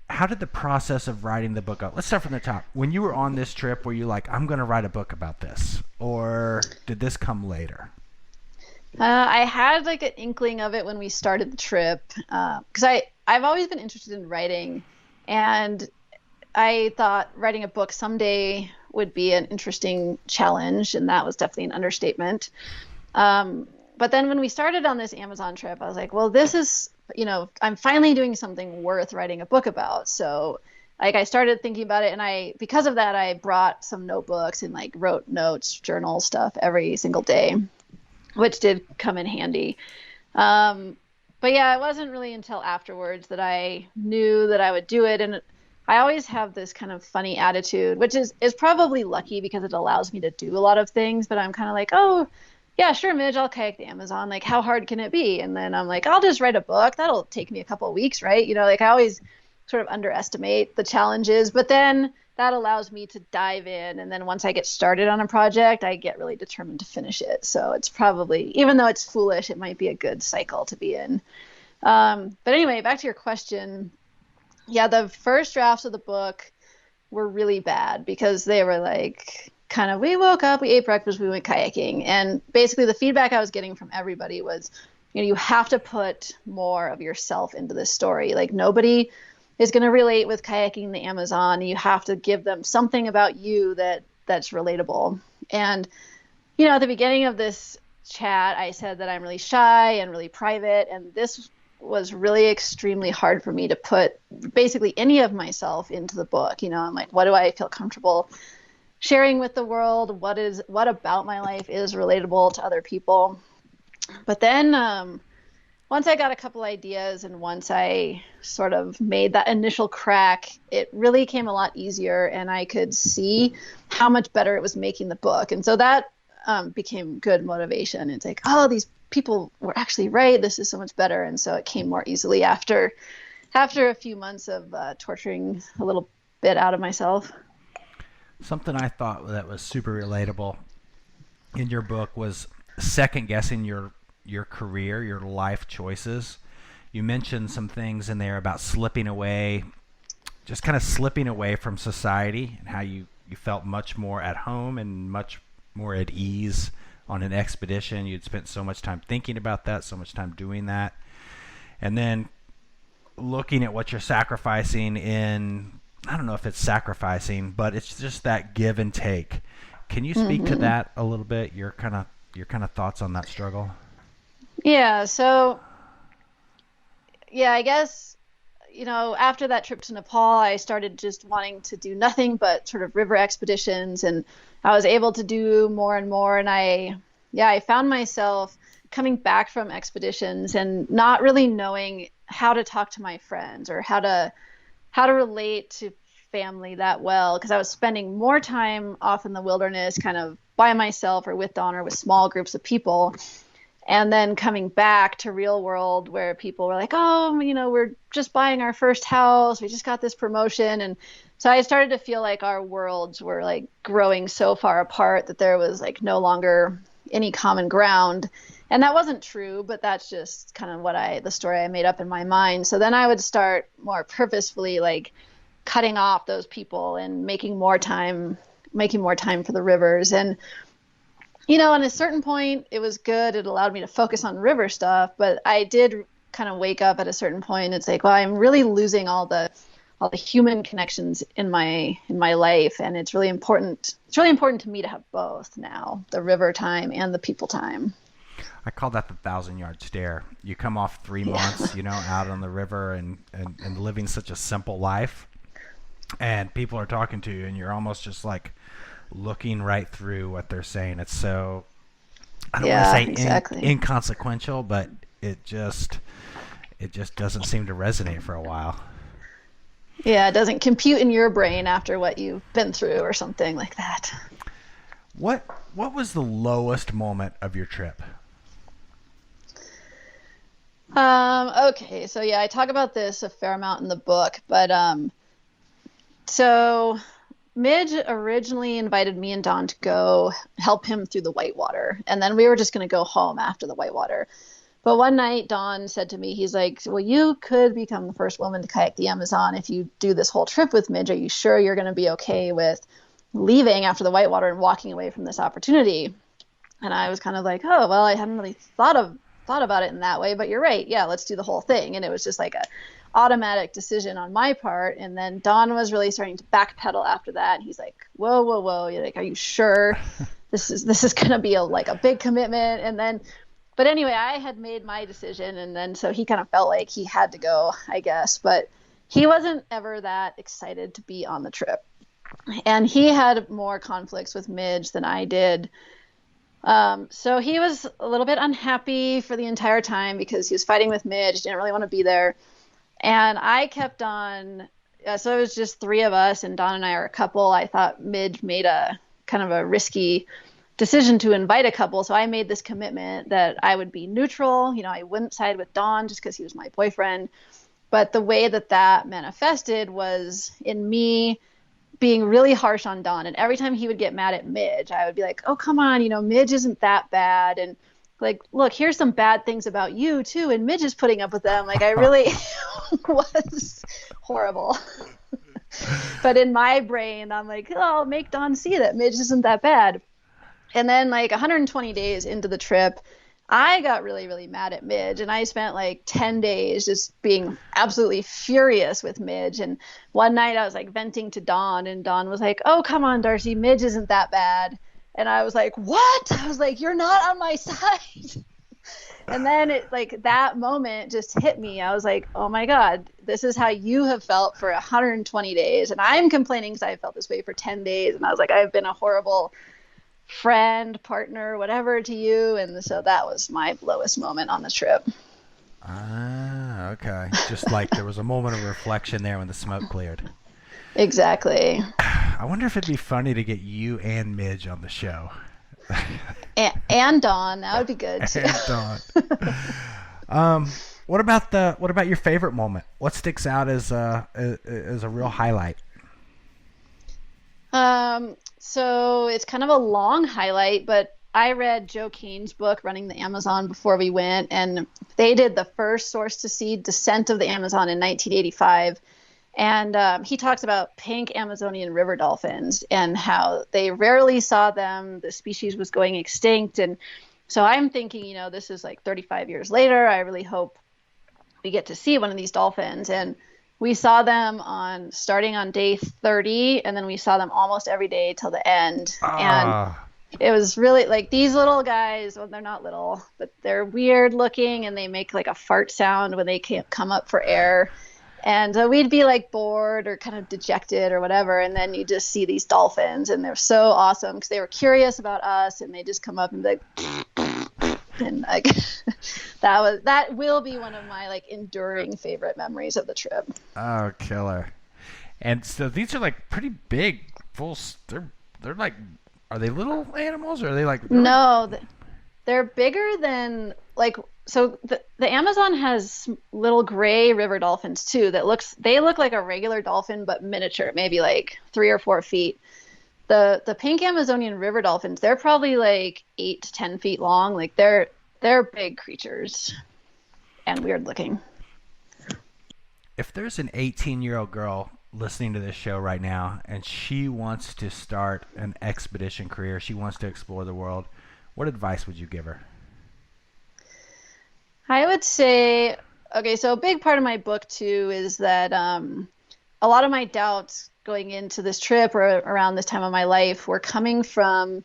How did the process of writing the book go? Let's start from the top. When you were on this trip, were you like, I'm going to write a book about this? Or did this come later? I had like an inkling of it when we started the trip, because I've always been interested in writing, and I thought writing a book someday would be an interesting challenge, and that was definitely an understatement. But then when we started on this Amazon trip, I was like, well, this is, I'm finally doing something worth writing a book about. So like I started thinking about it, and because of that, I brought some notebooks and like wrote notes, journal stuff every single day, which did come in handy. But yeah, it wasn't really until afterwards that I knew that I would do it. And I always have this kind of funny attitude, which is probably lucky because it allows me to do a lot of things. But I'm kind of like, oh, yeah, sure, Midge, I'll kayak the Amazon. Like, how hard can it be? And then I'm like, I'll just write a book. That'll take me a couple of weeks, right? Like I always sort of underestimate the challenges. But then that allows me to dive in. And then once I get started on a project, I get really determined to finish it. So it's probably, even though it's foolish, it might be a good cycle to be in. But anyway, back to your question. Yeah, the first drafts of the book were really bad because they were like kind of, we woke up, we ate breakfast, we went kayaking. And basically the feedback I was getting from everybody was, you have to put more of yourself into this story. Like nobody is going to relate with kayaking the Amazon. You have to give them something about you that's relatable. And, at the beginning of this chat, I said that I'm really shy and really private. And this was really extremely hard for me to put basically any of myself into the book. I'm like, what do I feel comfortable sharing with the world? What about my life is relatable to other people? But then once I got a couple ideas and once I sort of made that initial crack, it really came a lot easier, and I could see how much better it was making the book. And so that became good motivation. It's like, oh, these people were actually right. This is so much better. And so it came more easily after a few months of torturing a little bit out of myself. Something I thought that was super relatable in your book was second guessing your career, your life choices. You mentioned some things in there about slipping away, just kind of slipping away from society, and how you felt much more at home and much more at ease on an expedition. You'd spent so much time thinking about that, so much time doing that. And then looking at what you're sacrificing in, I don't know if it's sacrificing, but it's just that give and take. Can you speak to that a little bit? Your kind of thoughts on that struggle? Yeah. So, yeah, I guess, after that trip to Nepal, I started just wanting to do nothing but sort of river expeditions, and I was able to do more and more. And I found myself coming back from expeditions and not really knowing how to talk to my friends or how to relate to family that well, because I was spending more time off in the wilderness kind of by myself or with Don or with small groups of people. And then coming back to real world where people were like, oh, we're just buying our first house. We just got this promotion. And so I started to feel like our worlds were like growing so far apart that there was like no longer any common ground. And that wasn't true, but that's just kind of the story I made up in my mind. So then I would start more purposefully like cutting off those people and making more time for the rivers. And at a certain point, it was good. It allowed me to focus on river stuff, but I did kind of wake up at a certain point. It's like, well, I'm really losing all the human connections in my life, and it's really important. It's really important to me to have both now, the river time and the people time. I call that the 1,000-yard stare. You come off 3 months, out on the river and living such a simple life, and people are talking to you, and you're almost just like looking right through what they're saying. It's so, I don't want to say exactly inconsequential, but it just doesn't seem to resonate for a while. Yeah, it doesn't compute in your brain after what you've been through or something like that. What was the lowest moment of your trip? Okay, so yeah, I talk about this a fair amount in the book, but so Midge originally invited me and Don to go help him through the whitewater, and then we were just going to go home after the whitewater. But one night, Don said to me, he's like, well, you could become the first woman to kayak the Amazon if you do this whole trip with Midge. Are you sure you're going to be okay with leaving after the whitewater and walking away from this opportunity? And I was kind of like, oh, well, I hadn't really thought about it in that way, but you're right. Yeah, let's do the whole thing. And it was just like a automatic decision on my part. And then Don was really starting to backpedal after that. And he's like, whoa. You're like, are you sure this is going to be a big commitment? And then, but anyway, I had made my decision. And then, so he kind of felt like he had to go, I guess, but he wasn't ever that excited to be on the trip. And he had more conflicts with Midge than I did. So he was a little bit unhappy for the entire time because he was fighting with Midge, didn't really want to be there. And I kept on, so it was just 3 of us, and Don and I are a couple. I thought Midge made a kind of a risky decision to invite a couple. So I made this commitment that I would be neutral. I wouldn't side with Don just because he was my boyfriend. But the way that manifested was in me being really harsh on Don. And every time he would get mad at Midge, I would be like, oh, come on, Midge isn't that bad. And like, look, here's some bad things about you too. And Midge is putting up with them. Like, I really was horrible. But in my brain, I'm like, oh, I'll make Don see that Midge isn't that bad. And then like 120 days into the trip, I got really, really mad at Midge, and I spent like 10 days just being absolutely furious with Midge. And one night I was like venting to Don, and Don was like, oh, come on, Darcy, Midge isn't that bad. And I was like, what? I was like, you're not on my side. And then it like that moment just hit me. I was like, oh my God, this is how you have felt for 120 days. And I'm complaining because I felt this way for 10 days. And I was like, I've been a horrible friend, partner, whatever to you. And so that was my lowest moment on the trip. Ah, okay. Just like there was a moment of reflection there when the smoke cleared. Exactly. I wonder if it'd be funny to get you and Midge on the show. and Dawn, that would be good too. And Dawn. What about your favorite moment? What sticks out as a real highlight? So it's kind of a long highlight, but I read Joe Kane's book, Running the Amazon, before we went, and they did the first source to sea descent of the Amazon in 1985. And he talks about pink Amazonian river dolphins and how they rarely saw them. The species was going extinct. And so I'm thinking, this is like 35 years later. I really hope we get to see one of these dolphins. And we saw them starting on day 30, and then we saw them almost every day till the end. And it was really like these little guys, well, they're not little, but they're weird looking, and they make like a fart sound when they can't come up for air. And we'd be like bored or kind of dejected or whatever. And then you just see these dolphins, and they're so awesome because they were curious about us, and they just come up and be like, and like that will be one of my like enduring favorite memories of the trip. Oh, killer. And so these are like pretty big, they're like, are they little animals or are they like? No, they're bigger than like so the Amazon has little gray river dolphins too they look like a regular dolphin but miniature, maybe like 3 or 4 feet. The pink Amazonian river dolphins, they're probably like 8 to 10 feet long. Like they're big creatures and weird looking. If there's an 18-year-old girl listening to this show right now and she wants to start an expedition career, she wants to explore the world, what advice would you give her? I would say, okay, so a big part of my book too is that a lot of my doubts going into this trip or around this time of my life were coming from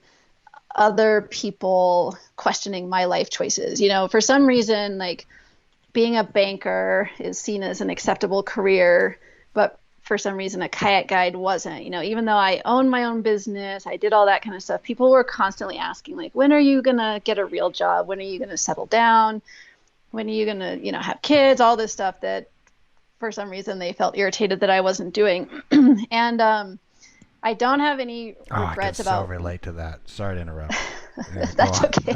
other people questioning my life choices. You know, for some reason, like being a banker is seen as an acceptable career, but for some reason a kayak guide wasn't. You know, even though I owned my own business, I did all that kind of stuff, people were constantly asking, like, when are you gonna get a real job? When are you gonna settle down? When are you gonna, you know, have kids? All this stuff that for some reason they felt irritated that I wasn't doing. And I don't have any regrets I can about. so relate to that. Sorry to interrupt. Yeah, That's okay.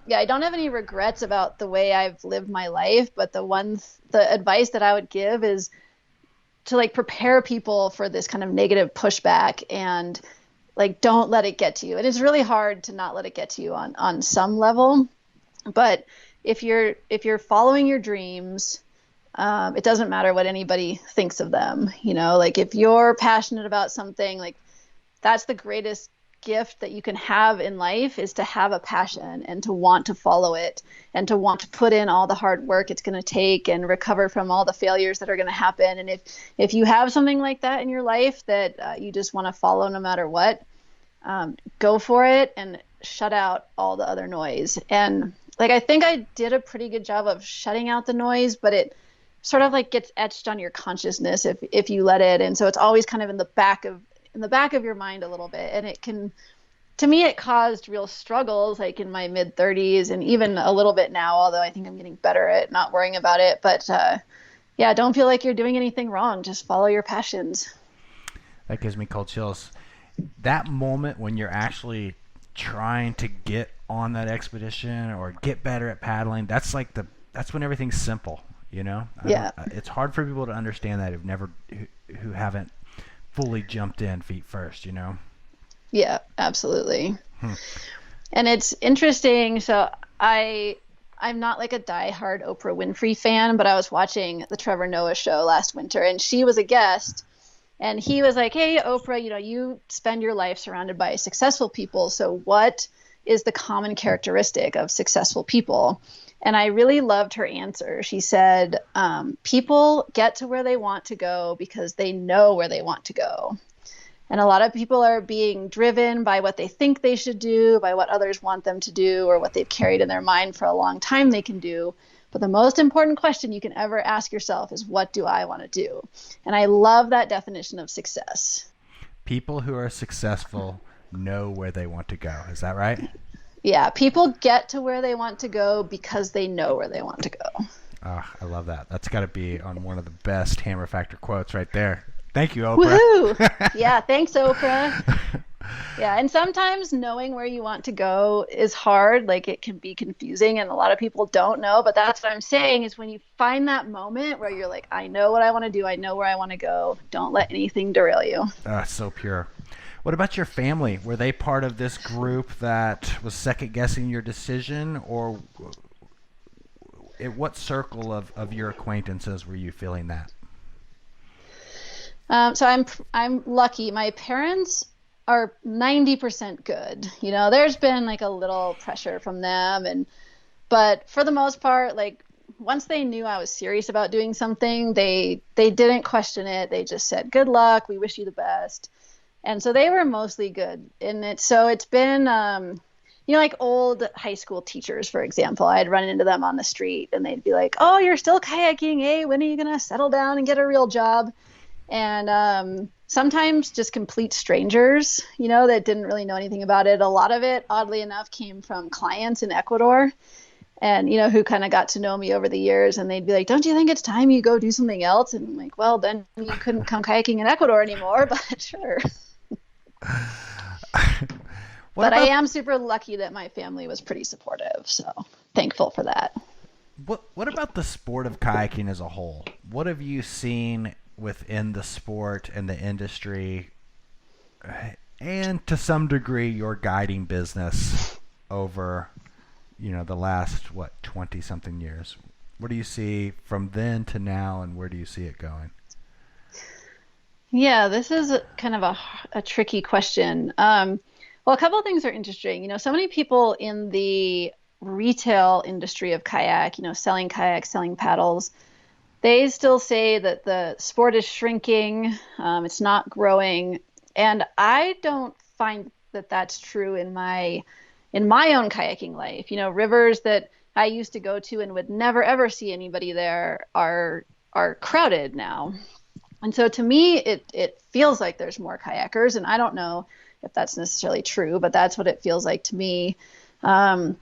Yeah, I don't have any regrets about the way I've lived my life, but the advice that I would give is to like prepare people for this kind of negative pushback and like don't let it get to you. And it's really hard to not let it get to you on some level. But if you're following your dreams, it doesn't matter what anybody thinks of them. You know, like if you're passionate about something, like that's the greatest gift that you can have in life, is to have a passion and to want to follow it and to want to put in all the hard work it's going to take and recover from all the failures that are going to happen. And if you have something like that in your life that you just want to follow no matter what, go for it and shut out all the other noise. And like I think I did a pretty good job of shutting out the noise, but it sort of like gets etched on your consciousness if you let it. And so it's always kind of in the back of your mind a little bit. And it can, to me, it caused real struggles like in my mid 30s and even a little bit now, although I think I'm getting better at not worrying about it. But yeah, don't feel like you're doing anything wrong. Just follow your passions. That gives me cold chills. That moment when you're actually trying to get on that expedition or get better at paddling, that's when everything's simple, you know? Yeah. It's hard for people to understand that who haven't fully jumped in feet first, you know? Yeah, absolutely. And it's interesting. So I'm not like a diehard Oprah Winfrey fan, but I was watching the Trevor Noah show last winter and she was a guest and he was like, hey, Oprah, you know, you spend your life surrounded by successful people. So what is the common characteristic of successful people? And I really loved her answer. She said, people get to where they want to go because they know where they want to go. And a lot of people are being driven by what they think they should do, by what others want them to do, or what they've carried in their mind for a long time they can do. But the most important question you can ever ask yourself is, what do I want to do? And I love that definition of success. People who are successful know where they want to go. Is that right? Yeah, people get to where they want to go because they know where they want to go. Oh, I love that. That's got to be on one of the best Hammer Factor quotes right there. Thank you, Oprah. Woohoo! Yeah, thanks, Oprah. Yeah, and sometimes knowing where you want to go is hard. Like it can be confusing and a lot of people don't know. But that's what I'm saying is when you find that moment where you're like, I know what I want to do. I know where I want to go. Don't let anything derail you. So pure. What about your family? Were they part of this group that was second guessing your decision, or what circle of your acquaintances were you feeling that? So I'm lucky. My parents are 90% good. You know, there's been like a little pressure from them, but for the most part, like once they knew I was serious about doing something, they didn't question it. They just said, "Good luck. We wish you the best." And so they were mostly good. And it's been, you know, like old high school teachers, for example, I'd run into them on the street and they'd be like, "Oh, you're still kayaking, eh? When are you going to settle down and get a real job?" And sometimes just complete strangers, you know, that didn't really know anything about it. A lot of it, oddly enough, came from clients in Ecuador and, you know, who kind of got to know me over the years. And they'd be like, "Don't you think it's time you go do something else?" And I'm like, "Well, then you couldn't come kayaking in Ecuador anymore," but sure. What But I about am super lucky that my family was pretty supportive, so thankful for that. what about the sport of kayaking as a whole? What have you seen within the sport and the industry, and to some degree your guiding business over, the last 20 something years? What do you see from then to now, and where do you see it going? Yeah, this is kind of a tricky question. Well, a couple of things are interesting. So many people in the retail industry of kayak, selling kayaks, selling paddles, they still say that the sport is shrinking, it's not growing, and I don't find that that's true in my own kayaking life. Rivers that I used to go to and would never ever see anybody there are crowded now. And so to me, it feels like there's more kayakers, and I don't know if that's necessarily true, but that's what it feels like to me. Um,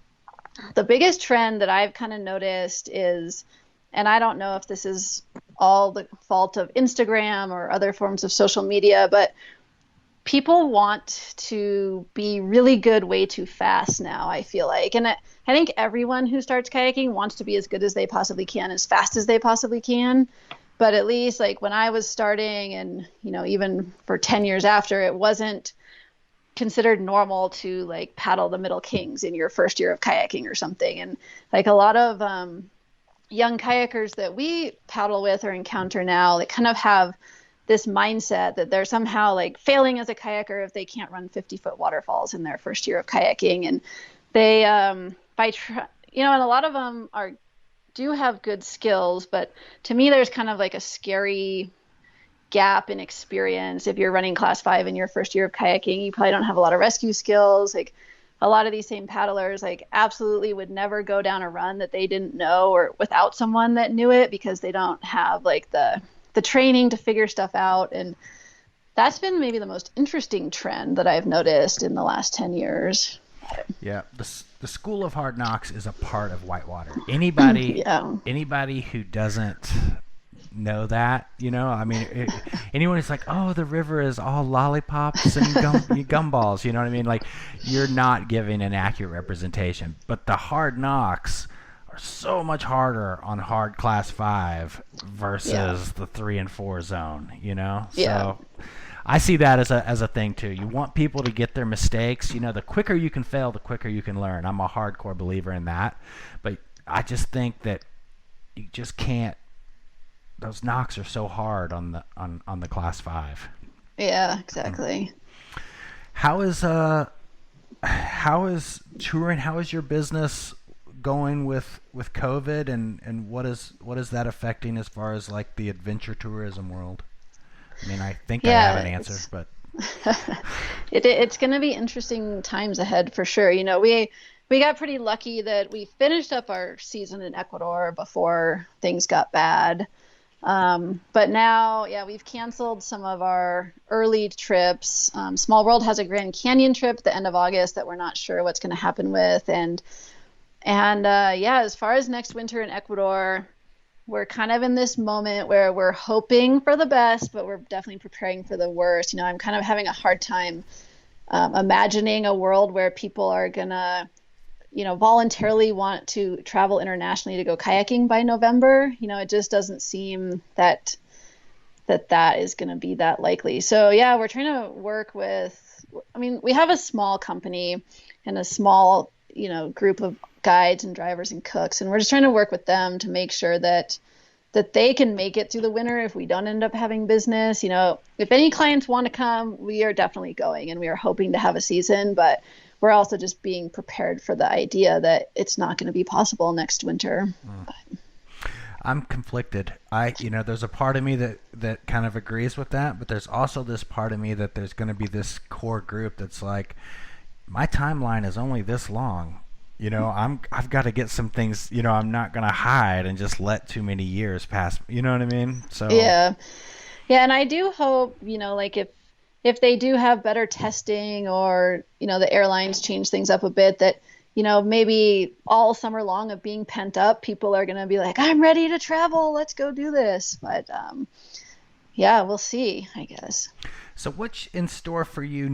the biggest trend that I've kind of noticed is, and I don't know if this is all the fault of Instagram or other forms of social media, but people want to be really good way too fast now, I feel like. And I think everyone who starts kayaking wants to be as good as they possibly can, as fast as they possibly can. But at least like when I was starting and, even for 10 years after, it wasn't considered normal to like paddle the Middle Kings in your first year of kayaking or something. And like a lot of young kayakers that we paddle with or encounter now, they kind of have this mindset that they're somehow like failing as a kayaker if they can't run 50-foot waterfalls in their first year of kayaking. And they, and a lot of them do have good skills, but to me, there's kind of like a scary gap in experience. If you're running class 5 in your first year of kayaking, you probably don't have a lot of rescue skills. Like a lot of these same paddlers, like absolutely would never go down a run that they didn't know or without someone that knew it because they don't have like the training to figure stuff out. And that's been maybe the most interesting trend that I've noticed in the last 10 years. Yeah, the school of hard knocks is a part of whitewater. Anybody Yeah. anybody who doesn't know that, anyone who's like, oh, the river is all lollipops and gumballs, you know what I mean? Like, you're not giving an accurate representation. But the hard knocks are so much harder on hard class 5 versus the 3 and 4 zone, Yeah. So I see that as a thing too. You want people to get their mistakes. The quicker you can fail, the quicker you can learn. I'm a hardcore believer in that. But I just think that you just can't. Those knocks are so hard on the class 5. Yeah, exactly. How is touring? How is your business going with COVID, and what is that affecting as far as like the adventure tourism world? I mean, I think I have an answer, but it's going to be interesting times ahead for sure. We got pretty lucky that we finished up our season in Ecuador before things got bad. But now, we've canceled some of our early trips. Small World has a Grand Canyon trip at the end of August that we're not sure what's going to happen with. And as far as next winter in Ecuador, we're kind of in this moment where we're hoping for the best, but we're definitely preparing for the worst. I'm kind of having a hard time imagining a world where people are gonna, voluntarily want to travel internationally to go kayaking by November. It just doesn't seem that is going to be that likely. So we're trying to work with. We have a small company and a small, group of guides and drivers and cooks, and we're just trying to work with them to make sure that they can make it through the winter if we don't end up having business. If any clients want to come, we are definitely going, and we are hoping to have a season, but we're also just being prepared for the idea that it's not going to be possible next winter. I'm conflicted. There's a part of me that kind of agrees with that, but there's also this part of me that there's going to be this core group that's like, my timeline is only this long. I've got to get some things, I'm not going to hide and just let too many years pass. You know what I mean? So Yeah. And I do hope, like if they do have better testing or, the airlines change things up a bit, that, maybe all summer long of being pent up, people are going to be like, I'm ready to travel. Let's go do this. But we'll see, I guess. So what's in store for you?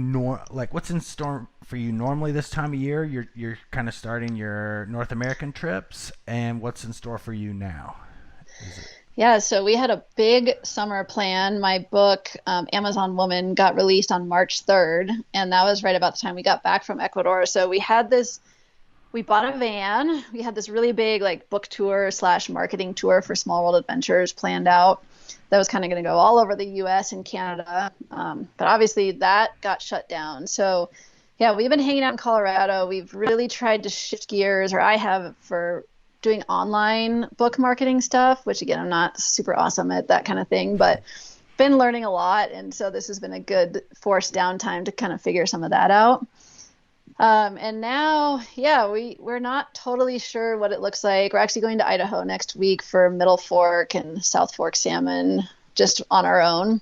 What's in store for you normally this time of year? You're kind of starting your North American trips, and what's in store for you now? Is it? Yeah, so we had a big summer plan. My book, Amazon Woman, got released on March 3rd, and that was right about the time we got back from Ecuador. So we bought a van. We had this really big like book tour slash marketing tour for Small World Adventures planned out. That was kind of going to go all over the U.S. and Canada, but obviously that got shut down. So yeah, we've been hanging out in Colorado. We've really tried to shift gears, or I have, for doing online book marketing stuff, which again, I'm not super awesome at that kind of thing, but been learning a lot. And so this has been a good forced downtime to kind of figure some of that out. And now, yeah, we're not totally sure what it looks like. We're actually going to Idaho next week for Middle Fork and South Fork salmon just on our own.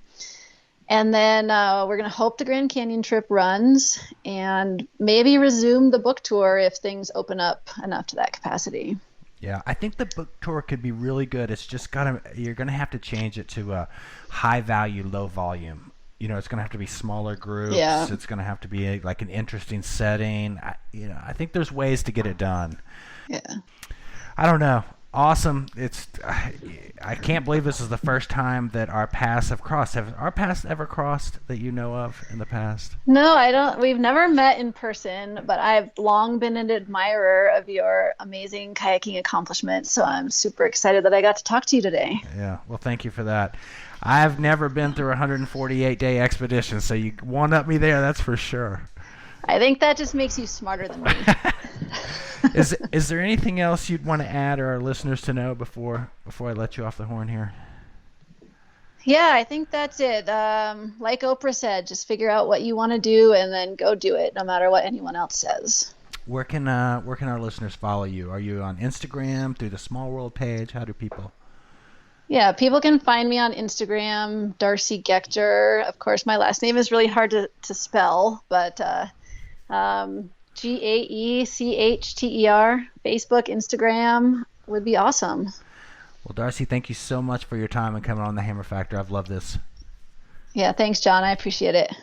And then we're going to hope the Grand Canyon trip runs and maybe resume the book tour if things open up enough to that capacity. Yeah, I think the book tour could be really good. It's just you're gonna have to change it to a high value, low volume. It's gonna have to be smaller groups. Yeah. It's gonna have to be like an interesting setting. I think there's ways to get it done. Yeah. I don't know. Awesome. I can't believe this is the first time that our paths have crossed. Have our paths ever crossed that you know of in the past? No, I don't. We've never met in person, but I've long been an admirer of your amazing kayaking accomplishments. So I'm super excited that I got to talk to you today. Yeah. Well, thank you for that. I've never been through a 148-day expedition, so you one-up me there, that's for sure. I think that just makes you smarter than me. Is there anything else you'd want to add or our listeners to know before I let you off the horn here? Yeah, I think that's it. Like Oprah said, just figure out what you want to do and then go do it, no matter what anyone else says. Where can our listeners follow you? Are you on Instagram, through the Small World page? How do people? Yeah, people can find me on Instagram, Darcy Gaechter. Of course, my last name is really hard to spell, but Gaechter, Facebook, Instagram would be awesome. Well, Darcy, thank you so much for your time and coming on the Hammer Factor. I've loved this. Yeah, thanks, John. I appreciate it.